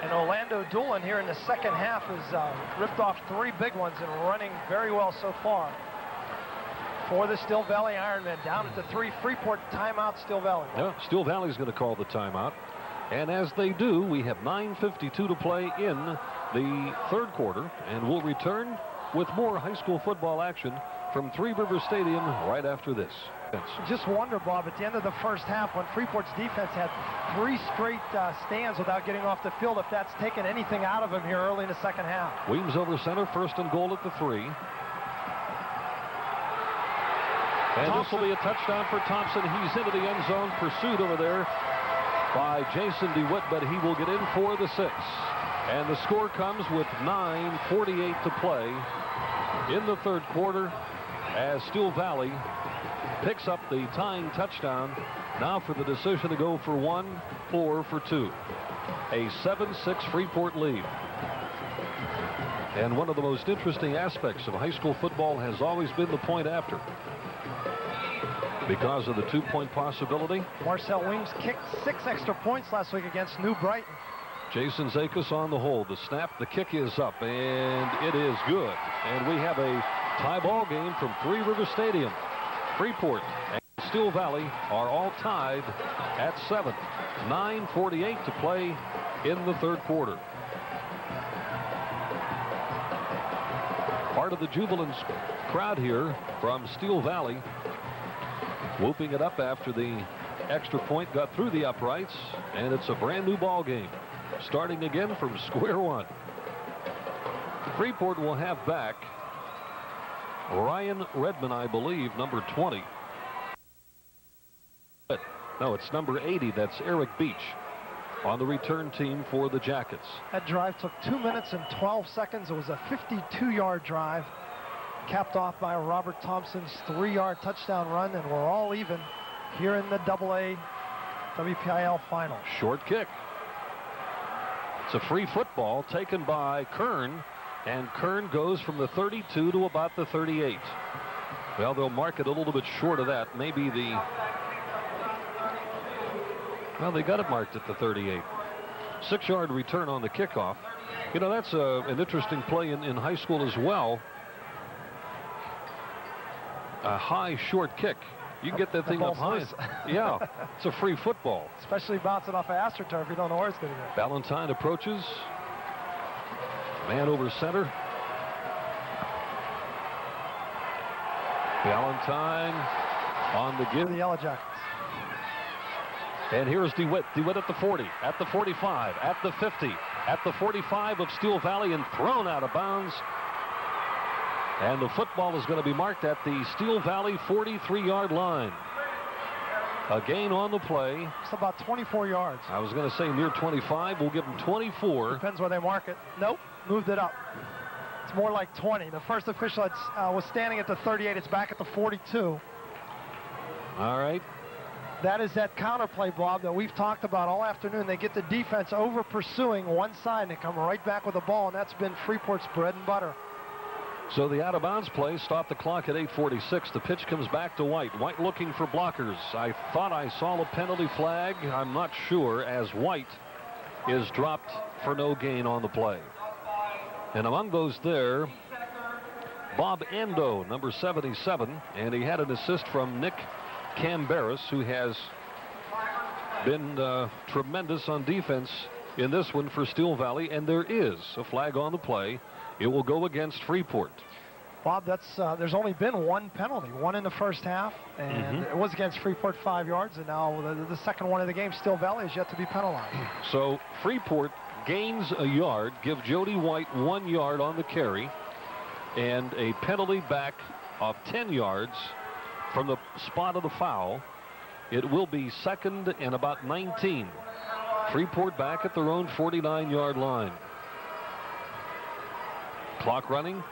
And Orlando Doolin here in the second half has ripped off 3 big ones and running very well so far for the Steel Valley Ironmen. Down at the 3, Freeport timeout, Steel Valley. Yeah, Steel Valley is going to call the timeout. And as they do, we have 9:52 to play in the 3rd quarter, and we'll return with more high school football action from Three Rivers Stadium right after this. Just wonder, Bob, at the end of the first half, when Freeport's defense had 3 straight stands without getting off the field, if that's taken anything out of him here early in the second half. Weems over center, 1st and goal at the 3. And this will be a touchdown for Thompson. He's into the end zone, pursued over there by Jason DeWitt, but he will get in for the 6. And the score comes with 9:48 to play in the 3rd quarter as Steel Valley picks up the tying touchdown. Now for the decision to go for 1 or for 2. A 7-6 Freeport lead. And one of the most interesting aspects of high school football has always been the point after, because of the 2-point possibility. Marcel Weems kicked 6 extra points last week against New Brighton. Jason Zakis on the hold. The snap, the kick is up, and it is good. And we have a tie ball game from Three Rivers Stadium. Freeport and Steel Valley are all tied at 7. 9:48 to play in the 3rd quarter. Part of the jubilant crowd here from Steel Valley, whooping it up after the extra point got through the uprights, and it's a brand new ball game, starting again from square one. Freeport will have back Ryan Redmond, I believe, number 20. No, it's number 80. That's Eric Beach. on the return team for the Jackets. That drive took 2 minutes and 12 seconds. It was a 52-yard drive, capped off by Robert Thompson's 3-yard touchdown run, and we're all even here in the AA WPIAL final. Short kick. It's a free football taken by Kern, and Kern goes from the 32 to about the 38. Well, they'll mark it a little bit short of that. Maybe well, they got it marked at the 38. 6-yard return on the kickoff. You know, that's an interesting play in high school as well. A high short kick. You can get that thing up high. Yeah, it's a free football. Especially bouncing off of AstroTurf. You don't know where it's going to go. Ballantyne approaches. Man over center. Ballantyne on the give. The Yellowjackets. And here's DeWitt. DeWitt at the 40, at the 45, at the 50, at the 45 of Steel Valley, and thrown out of bounds. And the football is going to be marked at the Steel Valley 43-yard line. A gain on the play. It's about 24 yards. I was going to say near 25. We'll give them 24. Depends where they mark it. Nope, moved it up. It's more like 20. The first official was standing at the 38. It's back at the 42. All right. That is that counter play, Bob, that we've talked about all afternoon. They get the defense over pursuing one side, and they come right back with the ball, and that's been Freeport's bread and butter. So the out-of-bounds play stopped the clock at 8:46. The pitch comes back to White. White looking for blockers. I thought I saw a penalty flag. I'm not sure, as White is dropped for no gain on the play. And among those there, Bob Ando, number 77, and he had an assist from Nick Camberis, who has been tremendous on defense in this one for Steel Valley, and there is a flag on the play. It will go against Freeport. Bob, there's only been one penalty, one in the first half, and it was against Freeport 5 yards, and now the second one of the game, Steel Valley, is yet to be penalized. So Freeport gains a yard, give Jody White 1 yard on the carry, and a penalty back of 10 yards from the spot of the foul. It will be second and about 19. Freeport back at their own 49-yard line. Clock running.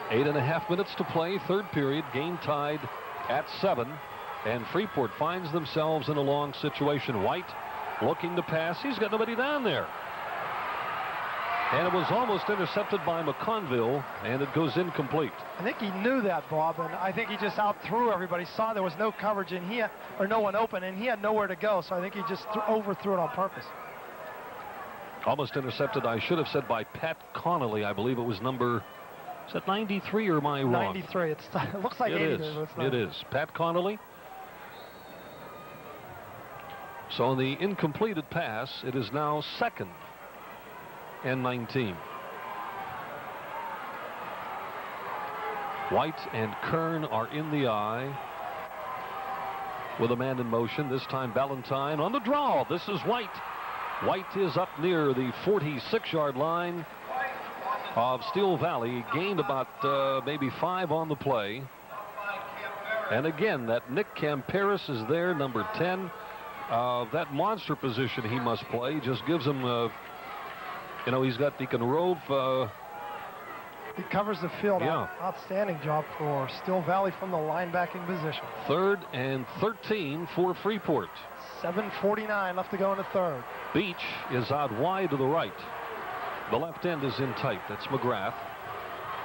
8.5 minutes to play. Third period. Game tied at 7. And Freeport finds themselves in a long situation. White looking to pass. He's got nobody down there. And it was almost intercepted by McConville, and it goes incomplete. I think he knew that, Bob, and I think he just out-threw everybody. Saw there was no coverage, and no one open, and he had nowhere to go, so I think he just overthrew it on purpose. Almost intercepted, I should have said, by Pat Connolly. I believe it was number, is that 93 or am I wrong? 93. It looks like 80. It is. Pat Connolly. So on the incompleted pass, it is now second and 19. White and Kern are in the eye with a man in motion. This time Ballantyne on the draw. This is White. White is up near the 46-yard line of Steel Valley. Gained about maybe 5 on the play. And again, that Nick Camperis is there, number 10. That monster position he must play just gives him you know, he can rove. He covers the field. Yeah. Outstanding job for Steel Valley from the linebacking position. 3rd and 13 for Freeport. 7:49 left to go in the third. Beach is out wide to the right. The left end is in tight. That's McGrath.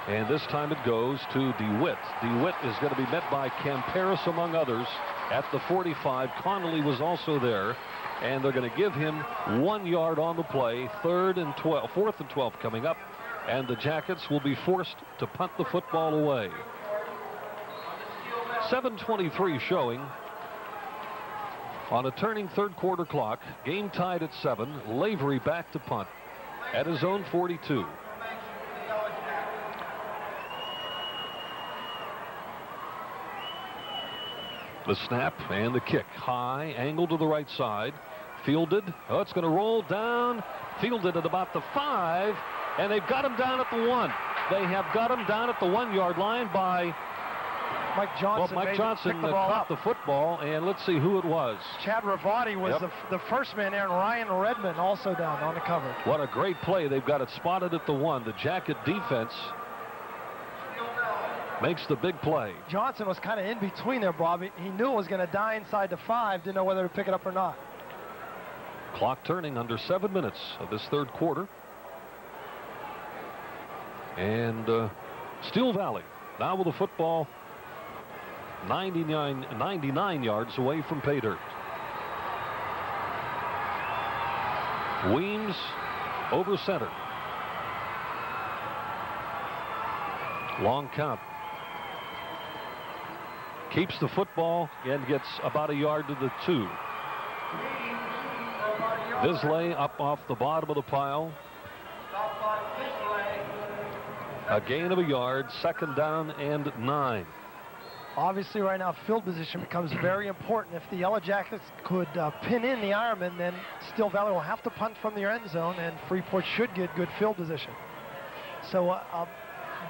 And this time it goes to DeWitt. DeWitt is going to be met by Camperis, among others, at the 45. Connolly was also there. And they're going to give him 1 yard on the play. 4th and 12 coming up. And the Jackets will be forced to punt the football away. 7:23 showing on a turning third quarter clock. Game tied at 7. Lavery back to punt at his own 42. The snap and the kick. High, angle to the right side. Fielded. Oh, it's going to roll down. Fielded at about the 5. And they've got him down at the 1. They have got him down at the 1 yard line by Mike Johnson, well, Mike Johnson caught the football, and let's see who it was. Chad Ravati was the first man there, and Ryan Redmond also down on the cover. What a great play. They've got it spotted at the 1. The Jacket defense makes the big play. Johnson was kind of in between there, Bobby. He knew it was going to die inside the 5, didn't know whether to pick it up or not. Clock turning under 7 minutes of this third quarter. And Steel Valley now with the football 99 yards away from pay dirt. Weems over center. Long count. Keeps the football and gets about a yard to the 2. Visley up off the bottom of the pile. A gain of a yard, 2nd down and 9. Obviously right now field position becomes very important. If the Yellowjackets could pin in the Ironmen, then Steel Valley will have to punt from their end zone, and Freeport should get good field position. So a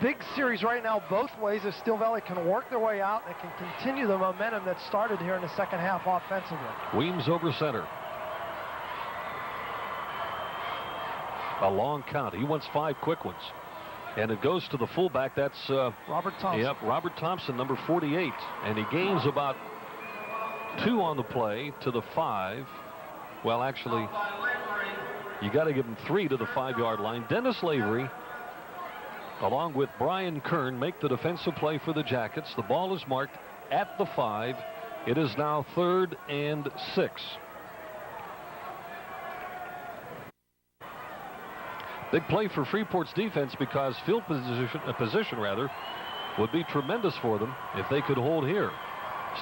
big series right now both ways. If Steel Valley can work their way out and can continue the momentum that started here in the second half offensively. Weems over center. A long count. He wants 5 quick ones. And it goes to the fullback. That's Robert Thompson. Yep, Robert Thompson, number 48. And he gains about 2 on the play to the 5. Well, actually, you got to give him 3 to the 5-yard line. Dennis Lavery, along with Brian Kern, make the defensive play for the Jackets. The ball is marked at the 5. It is now 3rd and 6. Big play for Freeport's defense, because field position would be tremendous for them if they could hold here.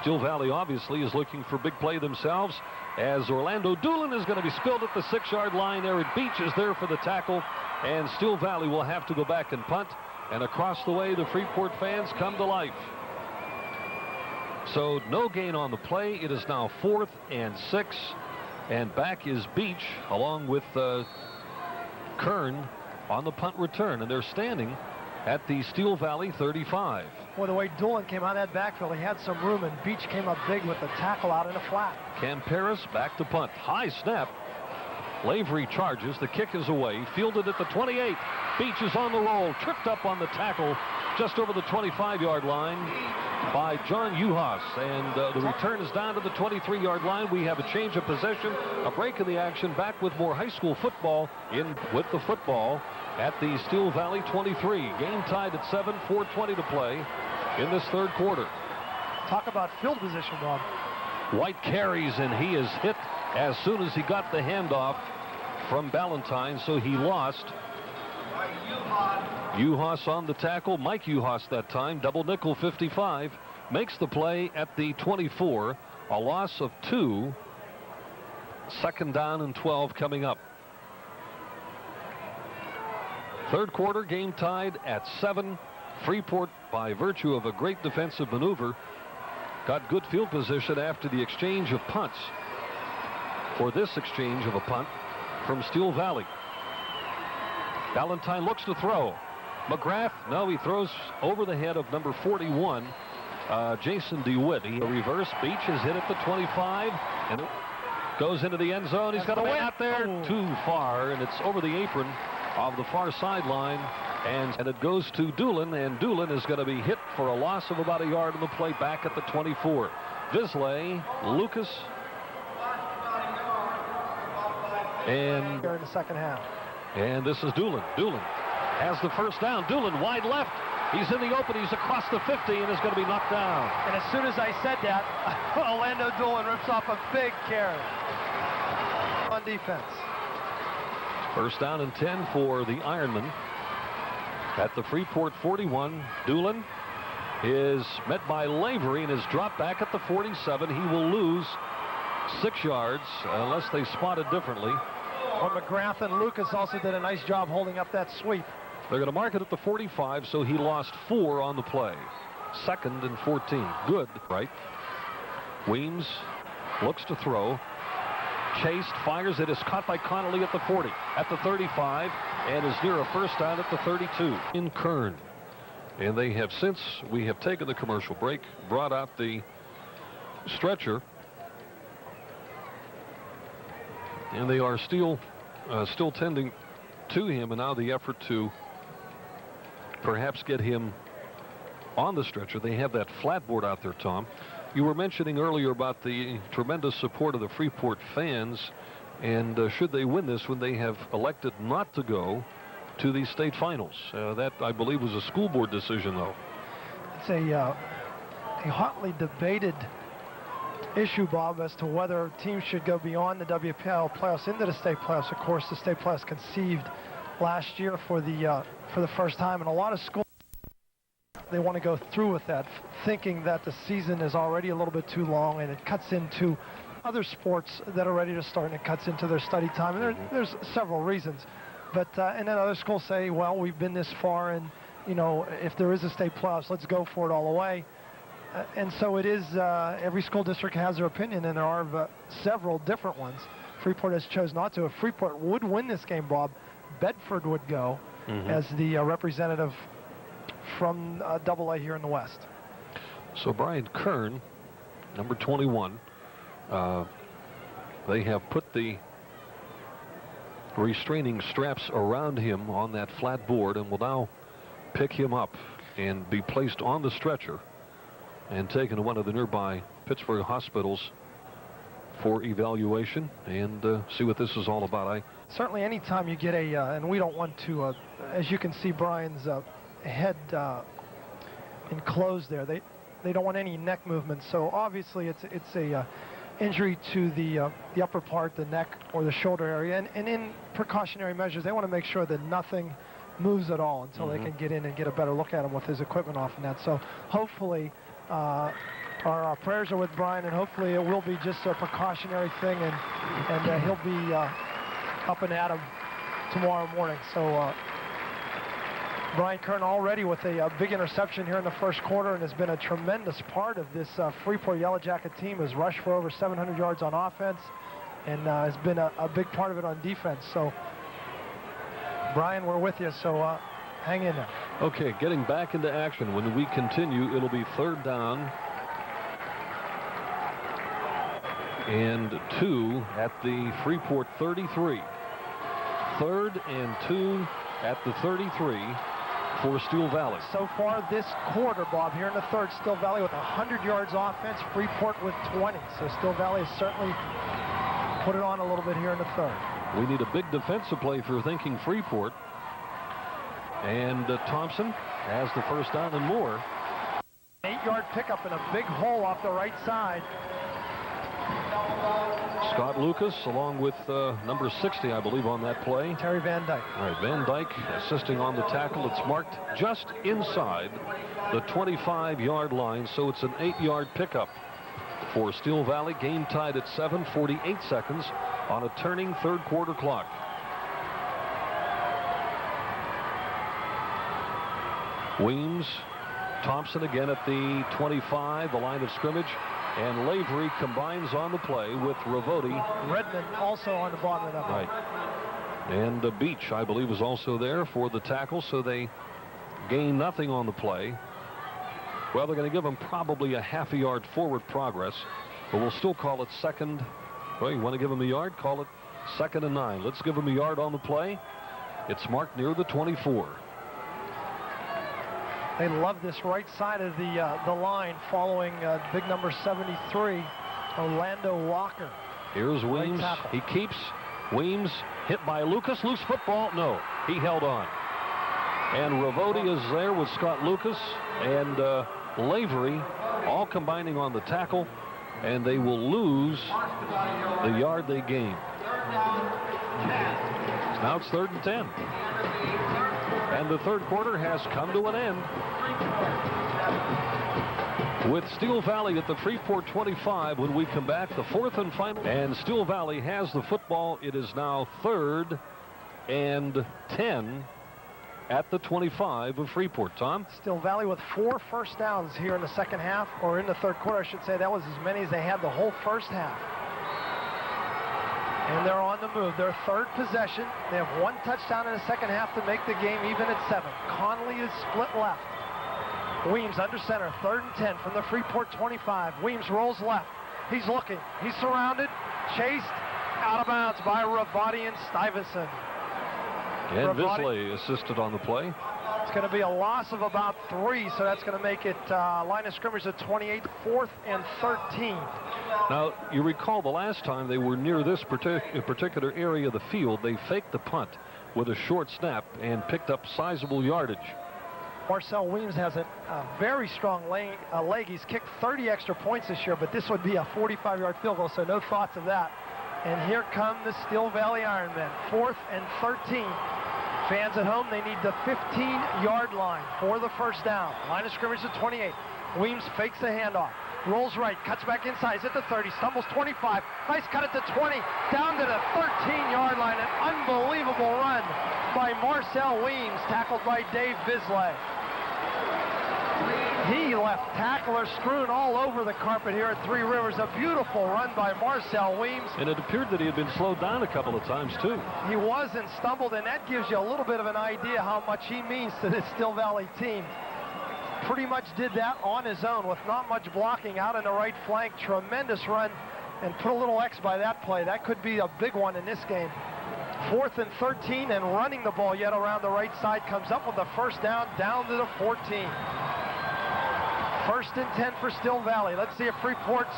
Steel Valley obviously is looking for big play themselves, as Orlando Doolin is going to be spilled at the 6-yard line. Eric Beach is there for the tackle, and Steel Valley will have to go back and punt. And across the way, the Freeport fans come to life. So no gain on the play. It is now 4th and 6, and back is Beach along with Kern on the punt return, and they're standing at the Steel Valley 35. Well, the way Doolin came out of that backfield, he had some room, and Beach came up big with the tackle out in the flat. Camperis back to punt. High snap. Lavery charges. The kick is away. Fielded at the 28. Beach is on the roll. Tripped up on the tackle just over the 25-yard line by John Uhas. And the return is down to the 23-yard line. We have a change of possession, a break in the action, back with more high school football in with the football at the Steel Valley 23. Game tied at 7, 4:20 to play in this third quarter. Talk about field position, Bob. White carries, and he is hit as soon as he got the handoff from Ballantyne, so he lost. Uhas on the tackle. Mike Uhas that time. Double nickel 55. Makes the play at the 24. A loss of 2. 2nd down and 12 coming up. Third quarter, game tied at 7. Freeport, by virtue of a great defensive maneuver, got good field position after the exchange of punts. For this exchange of a punt from Steel Valley. Ballantyne looks to throw. McGrath, no, he throws over the head of number 41, Jason DeWitt. He reverse. Beach is hit at the 25 and it goes into the end zone. He's got a way out there too far, and it's over the apron of the far sideline, and it goes to Doolin, and Doolin is going to be hit for a loss of about a yard on the play back at the 24. Visley, Lucas, and Here in the second half. And this is Doolin. Doolin has the first down. Doolin wide left. He's in the open. He's across the 50 and is going to be knocked down. And as soon as I said that, Orlando Doolin rips off a big carry on defense. First down and 10 for the Ironmen at the Freeport 41. Doolin is met by Lavery and is dropped back at the 47. He will lose 6 yards unless they spot it differently. Well, McGrath and Lucas also did a nice job holding up that sweep. They're going to mark it at the 45, so he lost 4 on the play. 2nd and 14. Good, right? Weems looks to throw. Chased, fires. It is caught by Connolly at the 40, at the 35, and is near a first down at the 32. In Kern. And they have, since we have taken the commercial break, brought out the stretcher. And they are still tending to him, and now the effort to perhaps get him on the stretcher. They have that flat board out there, Tom. You were mentioning earlier about the tremendous support of the Freeport fans, and should they win this, when they have elected not to go to the state finals. That, I believe, was a school board decision, though. It's a hotly debated issue, Bob, as to whether teams should go beyond the WPIAL playoffs into the state playoffs. Of course, the state playoffs conceived last year for the first time, and a lot of schools, they want to go through with that, thinking that the season is already a little bit too long and it cuts into other sports that are ready to start, and it cuts into their study time. And there's several reasons. But and then other schools say, well, we've been this far, and if there is a state playoffs, let's go for it all the way. And so it is, every school district has their opinion, and there are several different ones. Freeport has chosen not to. If Freeport would win this game, Bob, Bedford would go as the representative from AA here in the West. So Brian Kern, number 21, they have put the restraining straps around him on that flat board and will now pick him up and be placed on the stretcher and taken to one of the nearby Pittsburgh hospitals for evaluation and see what this is all about. Certainly anytime you get and we don't want to, as you can see Brian's head enclosed there, they don't want any neck movement, so obviously it's a injury to the upper part, the neck or the shoulder area, and in precautionary measures they want to make sure that nothing moves at all until they can get in and get a better look at him with his equipment off and that. So hopefully our prayers are with Brian, and hopefully it will be just a precautionary thing, and he'll be up and at him tomorrow morning. So Brian Kern already with a big interception here in the first quarter, and has been a tremendous part of this Freeport Yellowjacket team. Has rushed for over 700 yards on offense, and has been a big part of it on defense. So Brian, we're with you, so hang in there. Okay, getting back into action. When we continue, it'll be 3rd down and 2 at the Freeport 33. 3rd and 2 at the 33 for Steel Valley. So far this quarter, Bob, here in the third, Steel Valley with 100 yards offense, Freeport with 20. So Steel Valley has certainly put it on a little bit here in the third. We need a big defensive play for thinking Freeport. And Thompson has the first down and more. 8-yard pickup in a big hole off the right side. Scott Lucas along with number 60, I believe, on that play. Terry Van Dyke. All right, Van Dyke assisting on the tackle. It's marked just inside the 25-yard line, so it's an 8-yard pickup for Steel Valley. Game tied at 7:48 seconds on a turning third quarter clock. Weems, Thompson again at the 25, the line of scrimmage, and Lavery combines on the play with Ravoti. Redmond also on the bottom of that. Right. And Beach, I believe, was also there for the tackle, so they gain nothing on the play. Well, they're going to give them probably a half a yard forward progress, but we'll still call it second. Well, you want to give them a yard? Call it 2nd and 9. Let's give them a yard on the play. It's marked near the 24. They love this right side of the line following big number 73, Orlando Walker. Here's Weems. He keeps. Weems hit by Lucas. Loose football. No, he held on. And Ravoti is there with Scott Lucas and Lavery all combining on the tackle, and they will lose the yard they gained. Now it's 3rd and 10. And the third quarter has come to an end with Steel Valley at the Freeport 25. When we come back, the 4th and final. And Steel Valley has the football. It is now 3rd and 10 at the 25 of Freeport. Tom? Steel Valley with 4 first downs here in the second half, or in the third quarter, I should say. That was as many as they had the whole first half. And they're on the move. Their 3rd possession. They have 1 touchdown in the second half to make the game even at 7. Conley is split left. Weems under center, 3rd and 10 from the Freeport 25. Weems rolls left. He's looking. He's surrounded, chased, out of bounds by Ravati and Stuyvesant. And Visley assisted on the play. It's going to be a loss of about 3, so that's going to make it line of scrimmage at 28, 4th and 13. Now, you recall the last time they were near this particular area of the field, they faked the punt with a short snap and picked up sizable yardage. Marcel Weems has a very strong leg. He's kicked 30 extra points this year, but this would be a 45-yard field goal, so no thoughts of that. And here come the Steel Valley Ironmen, 4th and 13. Fans at home, they need the 15-yard line for the first down. Line of scrimmage at 28. Weems fakes the handoff. Rolls right, cuts back inside, he's at the 30, stumbles 25. Nice cut at the 20, down to the 13-yard line. An unbelievable run by Marcel Weems, tackled by Dave Bisley. He left tacklers strewn all over the carpet here at Three Rivers. A beautiful run by Marcel Weems. And it appeared that he had been slowed down a couple of times, too. He was and stumbled, and that gives you a little bit of an idea how much he means to this Steel Valley team. Pretty much did that on his own with not much blocking out on the right flank. Tremendous run, and put a little X by that play. That could be a big one in this game. 4th and 13, and running the ball yet around the right side. Comes up with the first down to the 14. 1st and 10 for Steel Valley. Let's see if Freeport's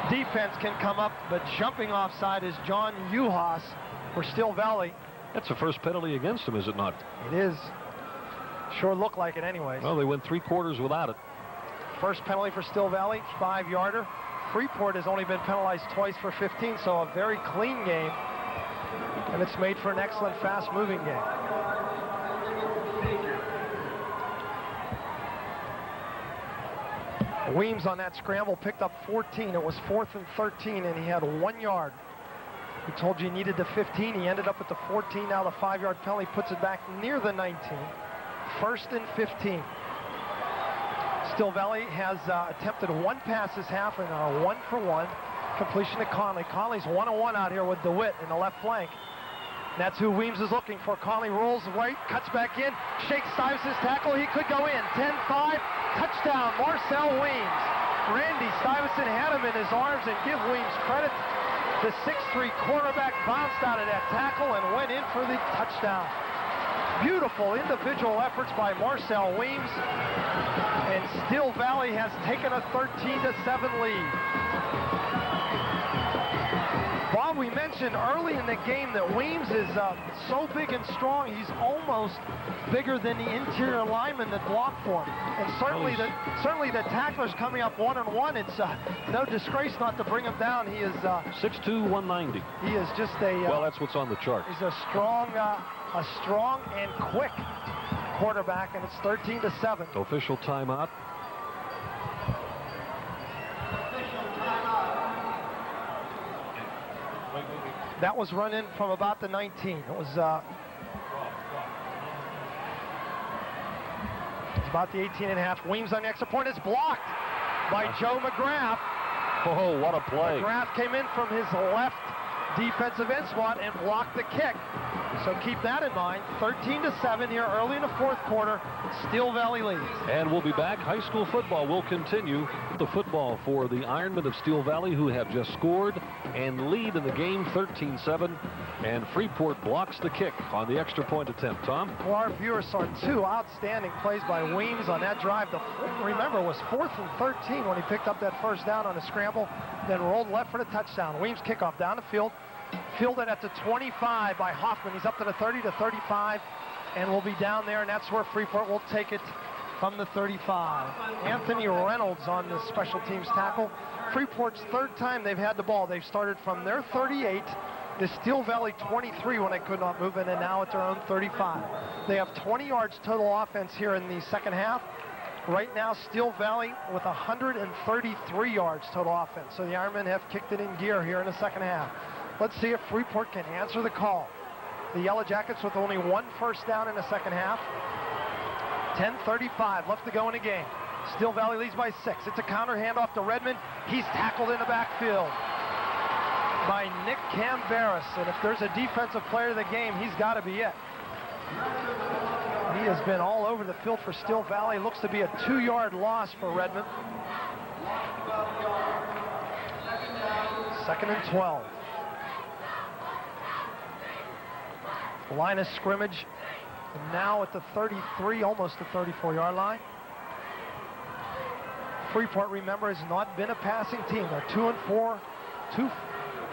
defense can come up, but jumping offside is John Uhas for Steel Valley. That's the first penalty against him, is it not? It is. Sure looked like it anyways. Well, they went 3 quarters without it. First penalty for Steel Valley, 5-yarder. Freeport has only been penalized twice for 15, so a very clean game. And it's made for an excellent fast-moving game. Weems on that scramble picked up 14. It was 4th and 13, and he had 1 yard. We told you he needed the 15. He ended up at the 14. Now the 5-yard penalty puts it back near the 19. 1st and 15. Steel Valley has attempted 1 pass this half and a 1-for-1 completion to Conley. Conley's 1-on-1 out here with DeWitt in the left flank. And that's who Weems is looking for. Conley rolls right, cuts back in, shakes Stuyvesant's tackle. He could go in. 10-5, touchdown, Marcel Weems. Randy Stuyvesant had him in his arms, and give Weems credit. The 6'3 quarterback bounced out of that tackle and went in for the touchdown. Beautiful individual efforts by Marcel Weems, and Steel Valley has taken a 13-7 lead. Bob, we mentioned early in the game that Weems is so big and strong, he's almost bigger than the interior linemen that block for him. And certainly the tacklers coming up 1-on-1, it's no disgrace not to bring him down. He is 6'2", 190. He is just a well, that's what's on the chart. He's a strong and quick quarterback, and it's 13-7. Official timeout. That was run in from about the 19. It was it's about the 18.5. Weems on the extra point is blocked by Joe McGrath. Oh, what a play. McGrath came in from his left defensive end spot and blocked the kick. So keep that in mind. 13-7 here early in the 4th quarter. Steel Valley leads. And we'll be back. High school football will continue. The football for the Ironmen of Steel Valley, who have just scored and lead in the game 13-7. And Freeport blocks the kick on the extra point attempt. Tom? Well, our viewers saw 2 outstanding plays by Weems on that drive. Remember, it was 4th and 13 when he picked up that first down on a scramble, then rolled left for the touchdown. Weems kickoff down the field. Fielded at the 25 by Hoffman. He's up to the 30 to 35, and will be down there, and that's where Freeport will take it from the 35. Anthony Reynolds on the special teams tackle. Freeport's 3rd time they've had the ball. They've started from their 38, the Steel Valley 23 when they could not move in, and now at their own 35. They have 20 yards total offense here in the second half. Right now, Steel Valley with 133 yards total offense. So the Ironmen have kicked it in gear here in the second half. Let's see if Freeport can answer the call. The Yellowjackets with only 1 first down in the second half. 10:35 left to go in the game. Steel Valley leads by 6. It's a counter handoff to Redmond. He's tackled in the backfield by Nick Camberis. And if there's a defensive player of the game, he's got to be it. He has been all over the field for Steel Valley. Looks to be a 2-yard loss for Redmond. 2nd and 12. Line of scrimmage now at the 33, almost the 34-yard line. Freeport, remember, has not been a passing team. They're 2-4,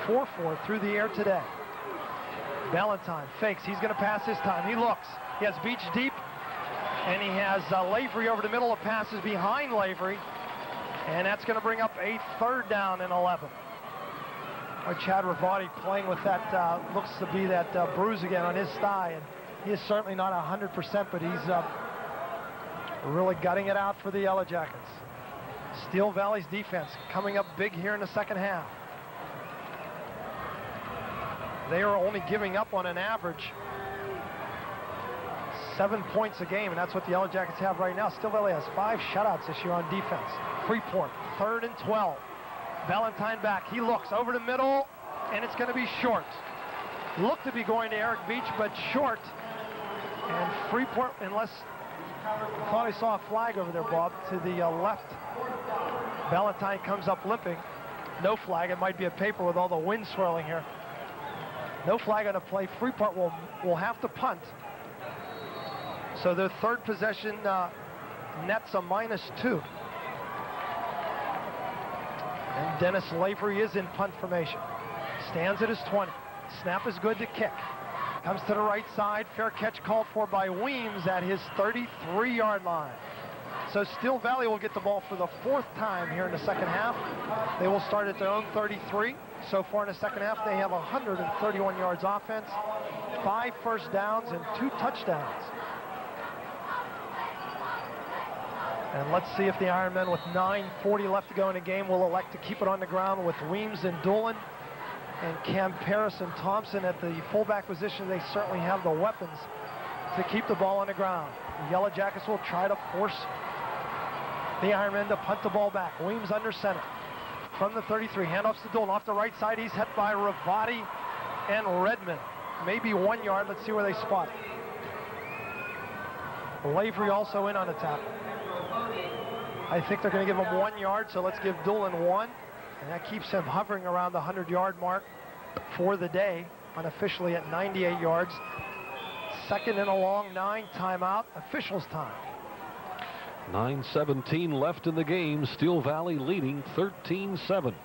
2-4 through the air today. Valentine fakes. He's going to pass this time. He looks. He has Beach deep, and he has Lavery over the middle of passes behind Lavery, and that's going to bring up a 3rd down and 11. Chad Ravati playing with that, looks to be that bruise again on his thigh, and he is certainly not 100%, but he's really gutting it out for the Yellowjackets. Steel Valley's defense coming up big here in the second half. They are only giving up on an average 7 points a game, and that's what the Yellowjackets have right now. Steel Valley has 5 shutouts this year on defense. Freeport, 3rd and 12. Valentine back. He looks over the middle, and it's going to be short. Looked to be going to Eric Beach, but short. And Freeport, unless I thought I saw a flag over there, Bob, to the left. Valentine comes up limping. No flag. It might be a paper with all the wind swirling here. No flag on the play. Freeport will have to punt. So their 3rd possession nets a -2. And Dennis Lavery is in punt formation. Stands at his 20. Snap is good to kick. Comes to the right side. Fair catch called for by Weems at his 33-yard line. So Steel Valley will get the ball for the 4th time here in the second half. They will start at their own 33. So far in the second half, they have 131 yards offense, 5 first downs, and 2 touchdowns. And let's see if the Ironmen, with 9:40 left to go in the game, will elect to keep it on the ground with Weems and Doolin and Cam Paris and Thompson at the fullback position. They certainly have the weapons to keep the ball on the ground. The Yellowjackets will try to force the Ironmen to punt the ball back. Weems under center. From the 33, handoffs to Doolin. Off the right side, he's hit by Ravati and Redmond. Maybe 1 yard. Let's see where they spot it. Lavery also in on the tackle. I think they're going to give him 1 yard, so let's give Doolin 1. And that keeps him hovering around the 100-yard mark for the day, unofficially at 98 yards. 2nd and a long 9, timeout, officials time. 9:17 left in the game. Steel Valley leading 13-7.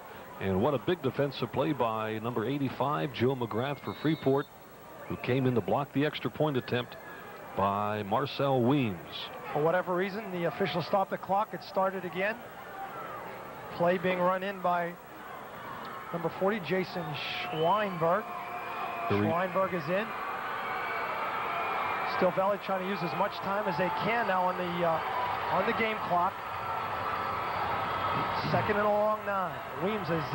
And what a big defensive play by number 85, Joe McGrath for Freeport, who came in to block the extra point attempt by Marcel Weems. For whatever reason, the officials stopped the clock. It started again. Play being run in by number 40, Jason Schweinberg. Schweinberg is in. Steel Valley trying to use as much time as they can now on the game clock. 2nd and a long 9. Weems has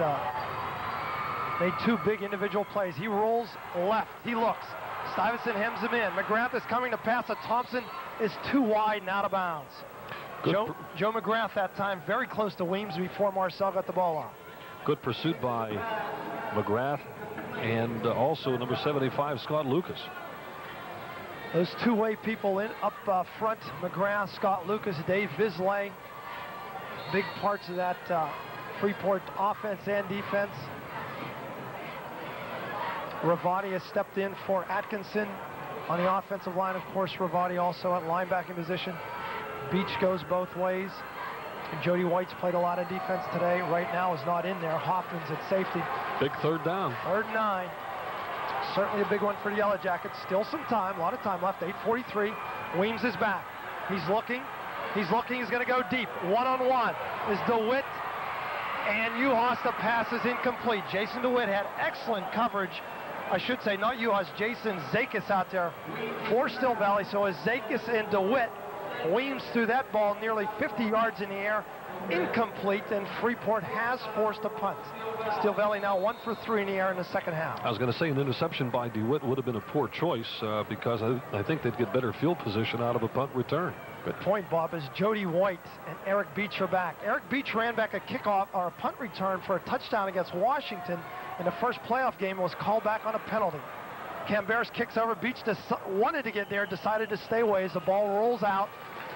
made 2 big individual plays. He rolls left. He looks. Stuyvesant hems him in. McGrath is coming to pass it. Thompson is too wide and out of bounds. Joe McGrath that time very close to Weems before Marcel got the ball out. Good pursuit by McGrath and also number 75, Scott Lucas. Those two-way people in up front, McGrath, Scott Lucas, Dave Visley, big parts of that Freeport offense and defense. Ravati has stepped in for Atkinson on the offensive line. Of course, Ravati also at linebacking position. Beach goes both ways. And Jody White's played a lot of defense today. Right now is not in there. Hoffman's at safety. Big 3rd down. 3rd and 9. Certainly a big one for the Yellowjackets. Still some time. A lot of time left. 8:43. Weems is back. He's looking. He's looking. He's going to go deep. One-on-one is DeWitt. And Uhas, the pass is incomplete. Jason DeWitt had excellent coverage. I should say, not Uhas, Jason Zakis out there for Steel Valley. So as Zakis and DeWitt, Weems threw that ball nearly 50 yards in the air, incomplete, and Freeport has forced a punt. Steel Valley now 1 for 3 in the air in the second half. I was going to say an interception by DeWitt would have been a poor choice because I think they'd get better field position out of a punt return. Good point, Bob, as Jody White and Eric Beach are back. Eric Beach ran back a kickoff or a punt return for a touchdown against Washington in the first playoff game and was called back on a penalty. Camberis kicks over. Beach wanted to get there, decided to stay away as the ball rolls out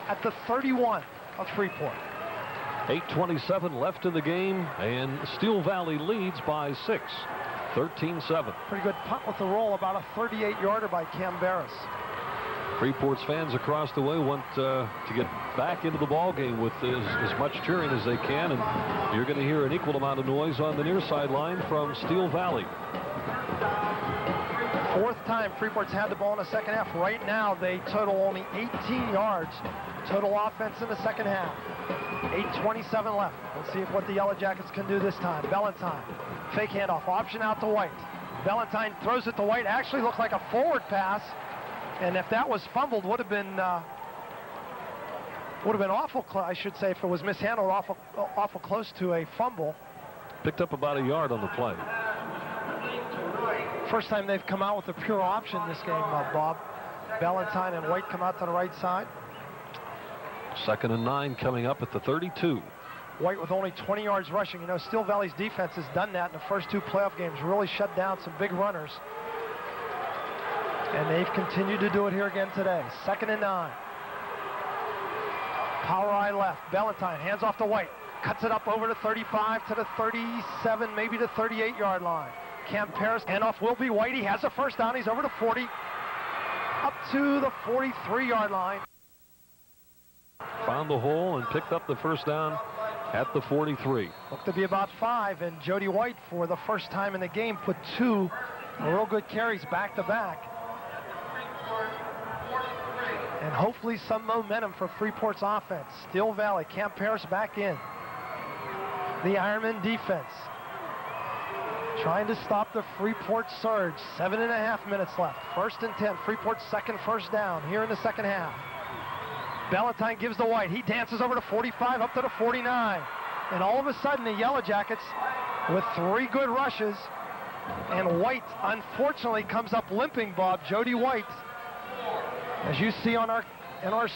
at the 31 of Freeport. 8:27 left in the game, and Steel Valley leads by 6, 13-7. Pretty good punt with the roll, about a 38-yarder by Camberis. Freeport's fans across the way want to get back into the ball game with as much cheering as they can, and you're going to hear an equal amount of noise on the near sideline from Steel Valley. Fourth time Freeport's had the ball in the second half. Right now they total only 18 yards total offense in the second half. 8:27 left. Let's see what the Yellowjackets can do this time. Valentine, fake handoff, option out to White. Valentine throws it to White. Actually looked like a forward pass, and if that was fumbled, would have been awful. I should say, if it was mishandled, awful close to a fumble. Picked up about a yard on the play. First time they've come out with a pure option this game, Bob. Valentine and White come out to the right side. 2nd and 9 coming up at the 32. White with only 20 yards rushing. You know, Steel Valley's defense has done that in the first 2 playoff games, really shut down some big runners. And they've continued to do it here again today. 2nd and 9. Power eye left. Valentine hands off to White. Cuts it up over to 35 to the 37, maybe the 38-yard line. Camberis handoff will be White. He has a first down. He's over to 40. Up to the 43-yard line. Found the hole and picked up the first down at the 43. Looked to be about 5, and Jody White, for the first time in the game, put 2 real good carries back to back. And hopefully some momentum for Freeport's offense. Steel Valley, Camberis back in. The Ironmen defense trying to stop the Freeport surge. 7.5 minutes left. 1st and 10. Freeport's second first down here in the second half. Valentine gives to White. He dances over to 45, up to the 49. And all of a sudden, the Yellowjackets, with 3 good rushes, and White, unfortunately, comes up limping, Bob. Jody White, as you see on our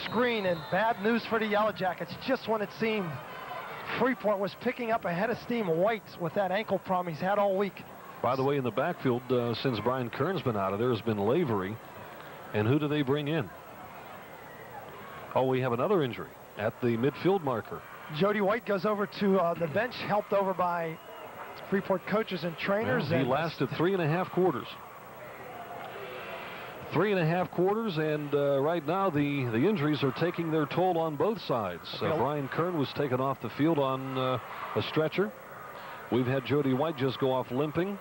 screen, and bad news for the Yellowjackets. Just when it seemed Freeport was picking up a head of steam, White, with that ankle problem he's had all week. By the way, in the backfield, since Brian Kern's been out of there, has been Lavery. And who do they bring in? Oh, we have another injury at the midfield marker. Jody White goes over to the bench, helped over by Freeport coaches and trainers. Well, he lasted 3.5 quarters. 3.5 quarters, and right now the injuries are taking their toll on both sides. Brian Kern was taken off the field on a stretcher. We've had Jody White just go off limping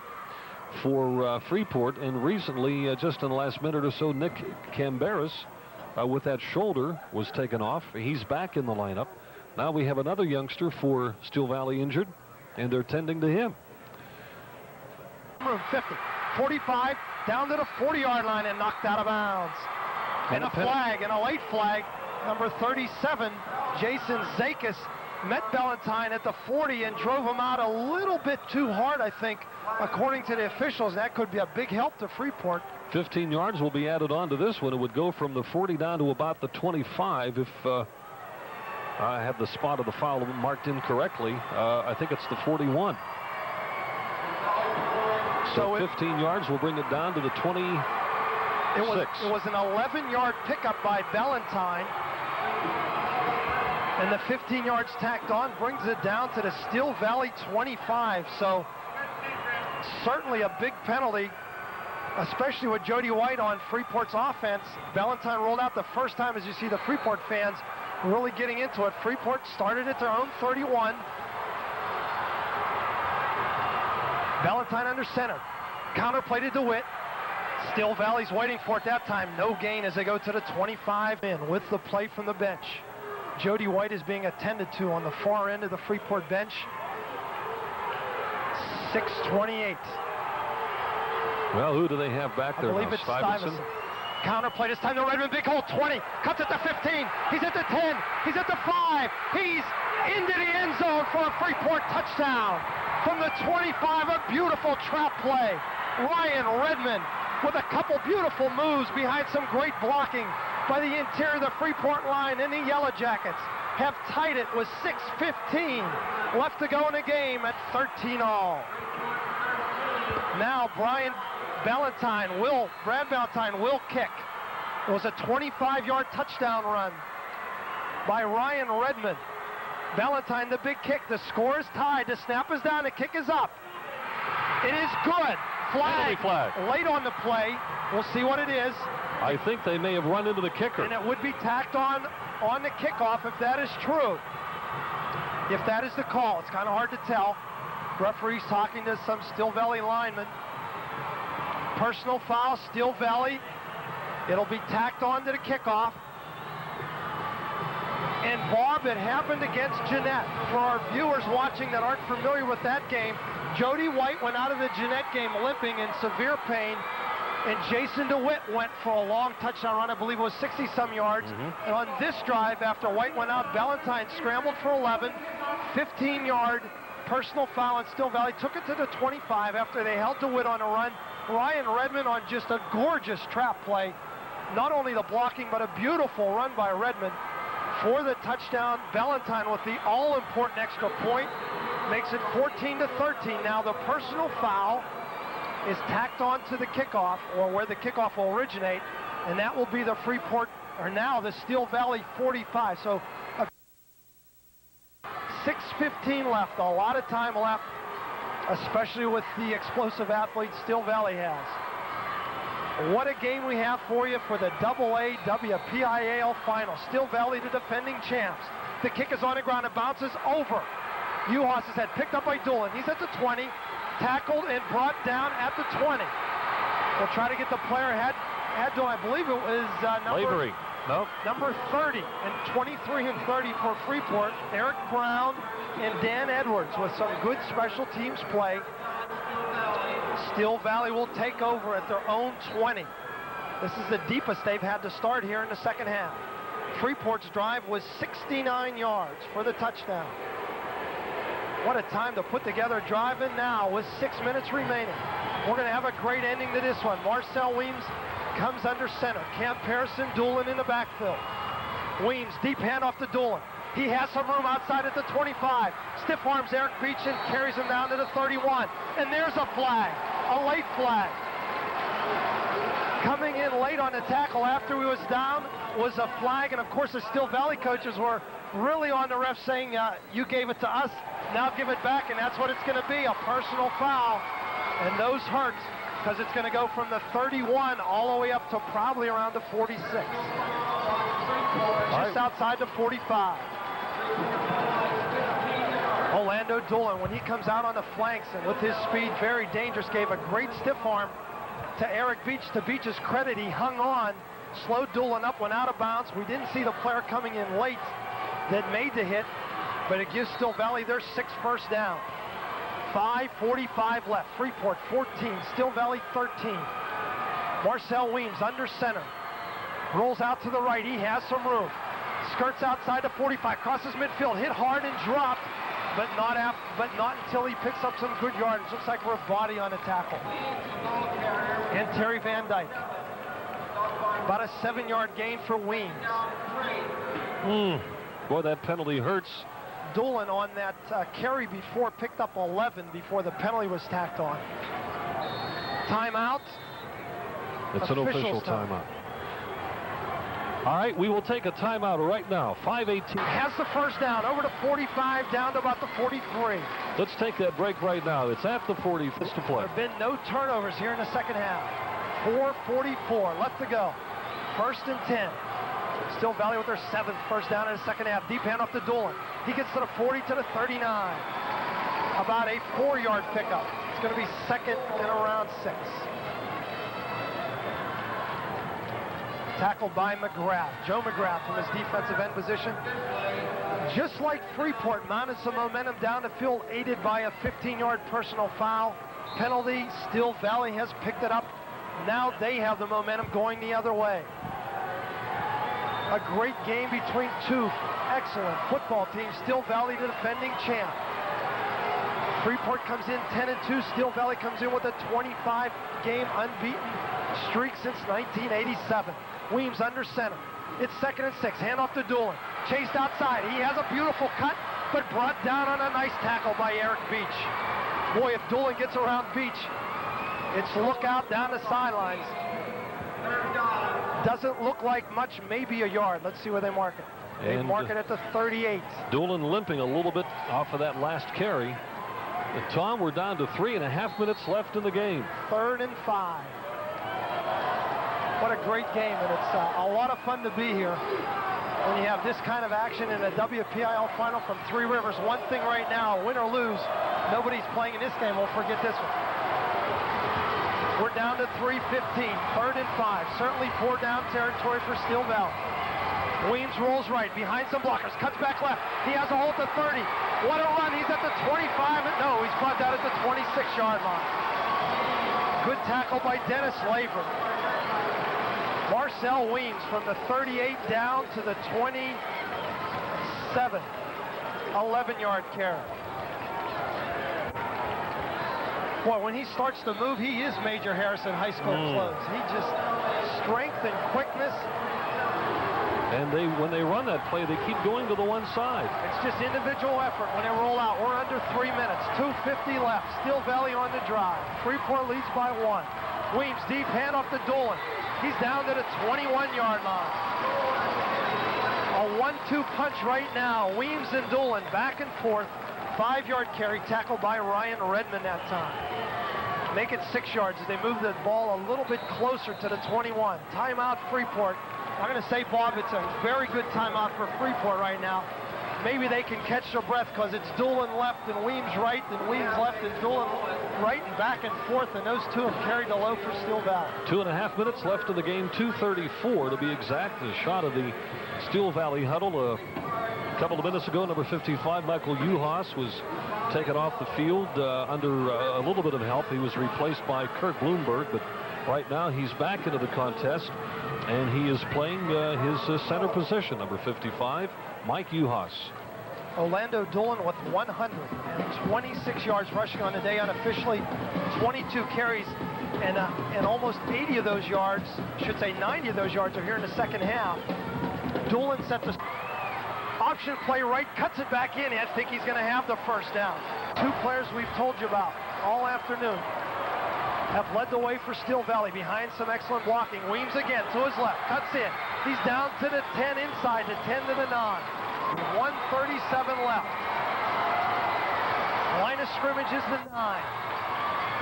for Freeport, and recently, just in the last minute or so, Nick Camberis, with that shoulder, was taken off. He's back in the lineup. Now we have another youngster for Steel Valley injured, and they're tending to him. 50, 45, down to the 40-yard line and knocked out of bounds. And a flag, and a late flag. Number 37, Jason Zakis, met Valentine at the 40 and drove him out a little bit too hard, I think, according to the officials. That could be a big help to Freeport. 15 yards will be added on to this one. It would go from the 40 down to about the 25 if I have the spot of the foul marked incorrectly. I think it's the 41. So 15 yards will bring it down to the 26. It was an 11-yard pickup by Valentine. And the 15 yards tacked on brings it down to the Steel Valley 25. So certainly a big penalty, especially with Jody White on Freeport's offense. Valentine rolled out the first time, as you see the Freeport fans really getting into it. Freeport started at their own 31. Valentine under center. Counterplayed to Witt. Steel Valley's waiting for it that time. No gain as they go to the 25 in with the play from the bench. Jody White is being attended to on the far end of the Freeport bench. 6:28. Well, who do they have back there? I believe it's Stuyvesant. Counterplay this time to Redmond. Big hole, 20. Cuts it to 15. He's at the 10. He's at the 5. He's into the end zone for a Freeport touchdown. From the 25, a beautiful trap play. Ryan Redmond with a couple beautiful moves behind some great blocking by the interior of the Freeport line, and the Yellowjackets have tied it with 6:15 left to go in the game at 13-all. Now Brian Brad Valentine will kick. It was a 25-yard touchdown run by Ryan Redmond. Valentine, the big kick. The score is tied. The snap is down. The kick is up. It is good. Flag. Late on the play. We'll see what it is. I think they may have run into the kicker. And it would be tacked on the kickoff if that is true. If that is the call. It's kind of hard to tell. Referee's talking to some Steel Valley linemen. Personal foul, Steel Valley. It'll be tacked on to the kickoff. And Bob, it happened against Jeanette. For our viewers watching that aren't familiar with that game, Jody White went out of the Jeanette game limping in severe pain, and Jason DeWitt went for a long touchdown run, I believe it was 60-some yards. And on this drive, after White went out, Valentine scrambled for 11, 15-yard personal foul, and Steel Valley took it to the 25 after they held DeWitt on a run. Ryan Redmond on just a gorgeous trap play. Not only the blocking, but a beautiful run by Redmond for the touchdown. Valentine with the all-important extra point makes it 14-13. Now the personal foul is tacked on to the kickoff, or where the kickoff will originate, and that will be the Freeport, or now the Steel Valley 45. So 6:15 left, a lot of time left, especially with the explosive athletes Steel Valley has. What a game we have for you for the AA WPIAL final. Steel Valley, the defending champs. The kick is on the ground. It bounces over Uhas's head. Picked up by Doolin. He's at the 20. Tackled and brought down at the 20. We'll try to get the player head to, I believe it was number 30, and 23 and 30 for Freeport. Eric Brown and Dan Edwards with some good special teams play. Steel Valley will take over at their own 20. This is the deepest they've had to start here in the second half. Freeport's drive was 69 yards for the touchdown. What a time to put together a drive, and now with 6 minutes remaining, we're going to have a great ending to this one. Marcel Weems comes under center. Camp Harrison, Doolin in the backfield. Weems, deep handoff to Doolin. He has some room outside at the 25. Stiff arms Eric Beach and carries him down to the 31. And there's a flag, a late flag. Coming in late on the tackle after he was down was a flag, and of course the Steel Valley coaches were really on the ref saying, you gave it to us, now give it back, and that's what it's going to be, a personal foul. And those hurt, because it's going to go from the 31 all the way up to probably around the 46. Just outside the 45. Orlando Doolin, when he comes out on the flanks and with his speed, very dangerous, gave a great stiff arm to Eric Beach. To Beach's credit, he hung on, slowed Doolin up, went out of bounds. We didn't see the player coming in late that made the hit, but it gives Steel Valley their 6th first down. 5:45 left. Freeport 14, Steel Valley 13. Marcel Weems under center. Rolls out to the right. He has some room. Skirts outside the 45. Crosses midfield. Hit hard and dropped, but not until he picks up some good yardage. Looks like we're a body on a tackle. And Terry Van Dyke. About a 7-yard gain for Weems. Boy, that penalty hurts. Doolin on that carry before picked up 11 before the penalty was tacked on. Timeout. It's an official timeout. All right, we will take a timeout right now. 5:18. Has the first down over to 45, down to about the 43. Let's take that break right now. It's at the 40 to play. There have been no turnovers here in the second half. 4:44 left to go. 1st and 10. Steel Valley with their 7th first down in the second half. Deep hand off to Doolin. He gets to the 40 to the 39. About a 4-yard pickup. It's going to be 2nd and around 6. Tackled by McGrath. Joe McGrath from his defensive end position. Just like Freeport, mounted some momentum down the field, aided by a 15-yard personal foul penalty. Steel Valley has picked it up. Now they have the momentum going the other way. A great game between two excellent football teams. Steel Valley, the defending champ. Freeport comes in 10-2. Steel Valley comes in with a 25-game unbeaten streak since 1987. Weems under center. It's 2nd and 6. Hand off to Doolin. Chased outside. He has a beautiful cut, but brought down on a nice tackle by Eric Beach. Boy, if Doolin gets around Beach, It's look out down the sidelines. Doesn't look like much, maybe a yard. Let's see where they mark it. They mark it at the 38. Doolin limping a little bit off of that last carry. Tom, we're down to 3.5 minutes left in the game. 3rd and 5. What a great game, and it's a lot of fun to be here when you have this kind of action in a WPIAL final from Three Rivers. One thing right now, win or lose, nobody's playing in this game. We'll forget this one. We're down to 3:15, 3rd and 5. Certainly 4 down territory for Steel Valley. Weems rolls right, behind some blockers, cuts back left. He has a hold at 30. What a run, he's at the 25. No, he's brought down at the 26-yard line. Good tackle by Dennis Laver. Marcel Weems from the 38 down to the 27. 11-yard carry. Boy, when he starts to move, he is Major Harrison High School clothes. He just, strength and quickness. And when they run that play, they keep going to the one side. It's just individual effort when they roll out. We're under 3 minutes, 2:50 left. Steel Valley on the drive. Freeport leads by 1. Weems deep hand off to Doolin. He's down to the 21-yard line. A 1-2 punch right now. Weems and Doolin back and forth. 5-yard carry, tackled by Ryan Redmond that time. Make it 6 yards as they move the ball a little bit closer to the 21. Timeout Freeport. I'm going to say, Bob, it's a very good timeout for Freeport right now. Maybe they can catch their breath because it's Doolin left and Weems right, and Weems left and Doolin right, and back and forth, and those two have carried the load for Steel Valley. 2.5 minutes left in the game, 2:34 to be exact. A shot of the Steel Valley huddle. A couple of minutes ago, number 55, Michael Uhas, was taken off the field under a little bit of help. He was replaced by Kurt Bloomberg, but right now he's back into the contest, and he is playing his center position, number 55, Mike Uhas. Orlando Doolin with 126 yards rushing on the day, unofficially 22 carries, and almost 80 of those yards, should say 90 of those yards, are here in the second half. Doolin set the option play right, cuts it back in. I think he's going to have the first down. 2 players we've told you about all afternoon have led the way for Steel Valley behind some excellent blocking. Weems again to his left, cuts in. He's down to the 10 inside, the 10 to the 9. 1:37 left. Line of scrimmage is the 9.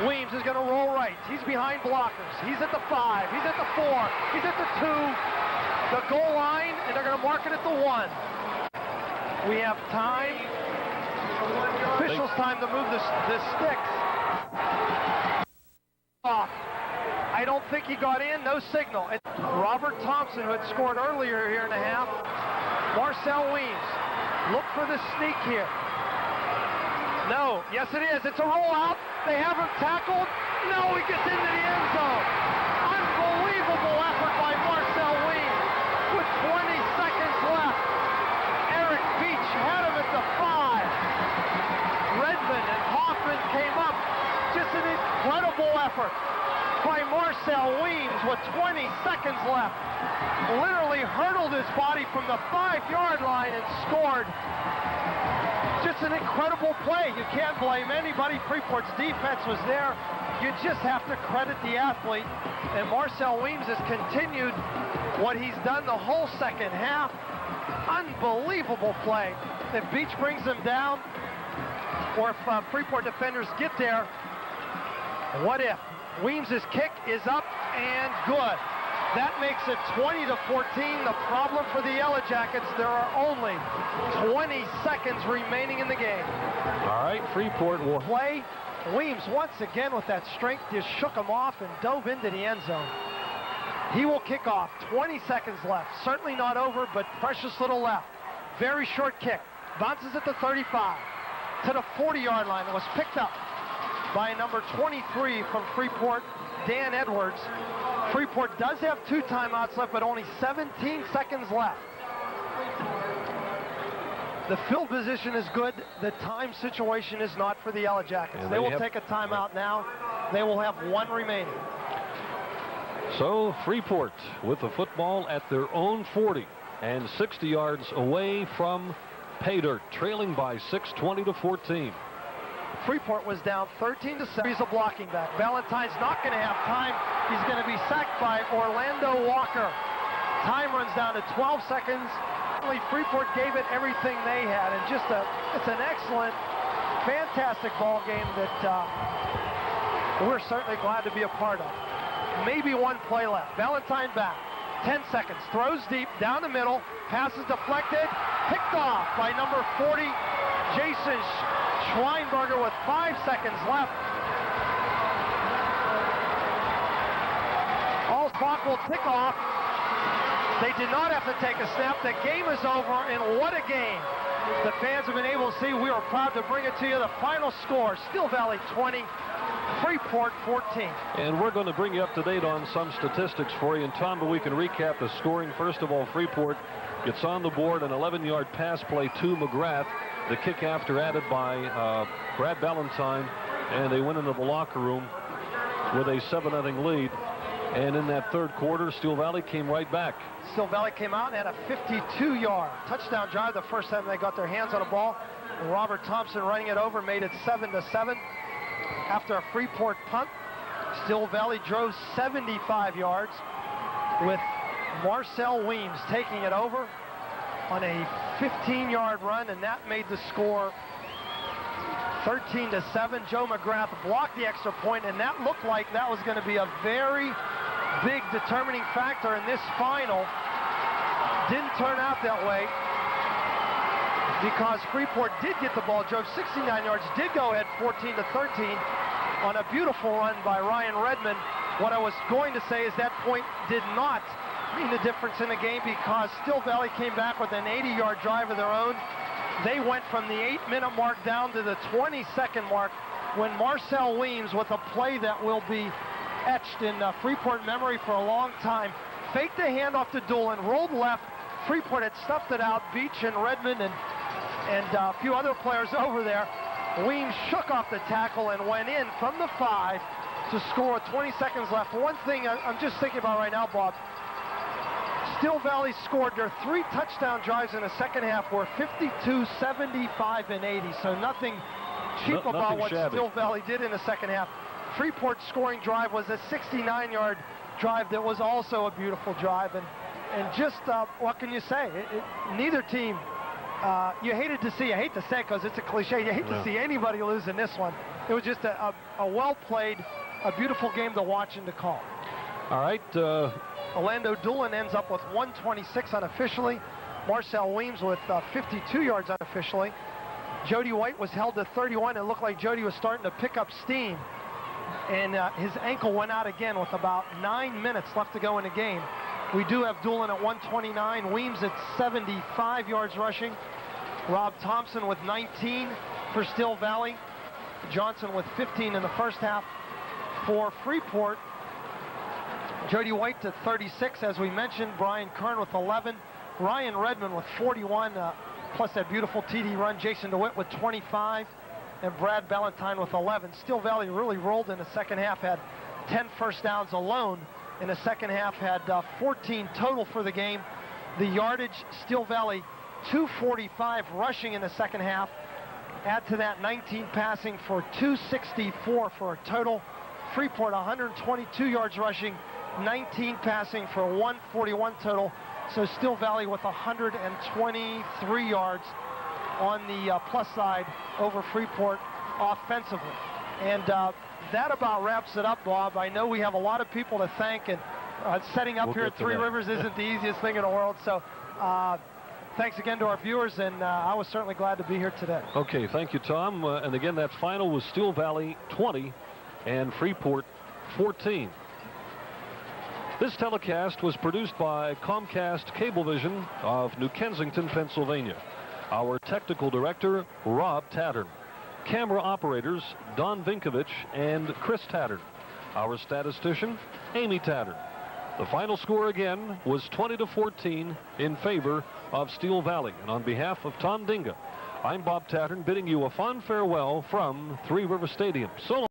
Weems is going to roll right. He's behind blockers. He's at the 5. He's at the 4. He's at the 2. The goal line, and they're going to mark it at the 1. We have time. Officials' time to move the sticks. Off. I don't think he got in. No signal. It's Robert Thompson, who had scored earlier here in the half. Marcel Weems. Look for the sneak here. No. Yes, it is. It's a rollout. They have him tackled. No, he gets into the end zone. Unbelievable effort by Marcel Weems with 20 seconds left. Eric Beach had him at the 5. Redmond and Hoffman came up. Just an incredible effort by Marcel Weems with 20 seconds left. Literally hurdled his body from the 5-yard line and scored. Just an incredible play. You can't blame anybody. Freeport's defense was there. You just have to credit the athlete. And Marcel Weems has continued what he's done the whole second half. Unbelievable play. If Beach brings them down, or if Freeport defenders get there, what if? Weems' kick is up and good. That makes it 20-14. The problem for the Yellowjackets, there are only 20 seconds remaining in the game. All right, Freeport will play. Weems once again with that strength just shook him off and dove into the end zone. He will kick off. 20 seconds left. Certainly not over, but precious little left. Very short kick. Bounces at the 35 to the 40-yard line. It was picked up by number 23 from Freeport, Dan Edwards. Freeport does have 2 timeouts left, but only 17 seconds left. The field position is good. The time situation is not for the Yellowjackets. They will take a timeout now. They will have 1 remaining. So Freeport with the football at their own 40 and 60 yards away from pay dirt, trailing by 6, 20-14. Freeport was down 13-7. He's a blocking back. Valentine's not going to have time. He's going to be sacked by Orlando Walker. Time runs down to 12 seconds. Freeport gave it everything they had, and it's an excellent, fantastic ball game that we're certainly glad to be a part of. Maybe one play left. Valentine back. 10 seconds. Throws deep, down the middle. Passes deflected. Picked off by number 40, Jason Schweinberger, with 5 seconds left. All clock will tick off. They did not have to take a snap. The game is over, and what a game the fans have been able to see. We are proud to bring it to you. The final score, Steel Valley 20, Freeport 14. And we're going to bring you up to date on some statistics for you. And Tom, but we can recap the scoring. First of all, Freeport gets on the board, an 11-yard pass play to McGrath. The kick after added by Brad Ballantyne, and they went into the locker room with a 7-0 lead. And in that third quarter, Steel Valley came right back. Steel Valley came out and had a 52-yard touchdown drive the first time they got their hands on a ball. Robert Thompson running it over made it 7-7. After a Freeport punt, Steel Valley drove 75 yards with Marcel Weems taking it over on a 15-yard run, and that made the score 13-7. Joe McGrath blocked the extra point, and that looked like that was going to be a very big determining factor in this final. Didn't turn out that way, because Freeport did get the ball, drove 69 yards, did go ahead 14-13 on a beautiful run by Ryan Redmond. What I was going to say is that point did not mean the difference in the game, because Steel Valley came back with an 80-yard drive of their own. They went from the 8-minute mark down to the 22nd mark when Marcel Weems, with a play that will be etched in Freeport memory for a long time, faked the handoff to Doolin, rolled left. Freeport had stuffed it out. Beach and Redmond and a few other players over there. Weems shook off the tackle and went in from the 5 to score with 20 seconds left. One thing I'm just thinking about right now, Bob, Steel Valley scored their 3 touchdown drives in the second half were 52, 75, and 80. So nothing cheap about what shabby. Steel Valley did in the second half. Freeport's scoring drive was a 69-yard drive that was also a beautiful drive. And just what can you say? Neither team, you hated to see, I hate to say it because it's a cliche, you hate to see anybody lose in this one. It was just a well-played, a beautiful game to watch and to call. All right. Orlando Doolin ends up with 126 unofficially. Marcel Weems with 52 yards unofficially. Jody White was held to 31. It looked like Jody was starting to pick up steam. And his ankle went out again with about 9 minutes left to go in the game. We do have Doolin at 129. Weems at 75 yards rushing. Rob Thompson with 19 for Steel Valley. Johnson with 15 in the first half for Freeport. Jody White to 36, as we mentioned. Brian Kern with 11. Ryan Redmond with 41, plus that beautiful TD run. Jason DeWitt with 25. And Brad Ballantyne with 11. Steel Valley really rolled in the second half, had 10 first downs alone in the second half, had 14 total for the game. The yardage, Steel Valley 245 rushing in the second half. Add to that 19 passing for 264 for a total. Freeport 122 yards rushing, 19 passing for 141 total. So Steel Valley with 123 yards on the plus side over Freeport offensively. And that about wraps it up, Bob. I know we have a lot of people to thank, and setting up here at Three Rivers isn't the easiest thing in the world. So thanks again to our viewers, and I was certainly glad to be here today. Okay, thank you, Tom. And again, that final was Steel Valley 20 and Freeport 14. This telecast was produced by Comcast Cablevision of New Kensington, Pennsylvania. Our technical director, Rob Tattern. Camera operators, Don Vinkovich and Chris Tattern. Our statistician, Amy Tattern. The final score again was 20-14 in favor of Steel Valley. And on behalf of Tom Dinga, I'm Bob Tattern bidding you a fond farewell from Three River Stadium. So long.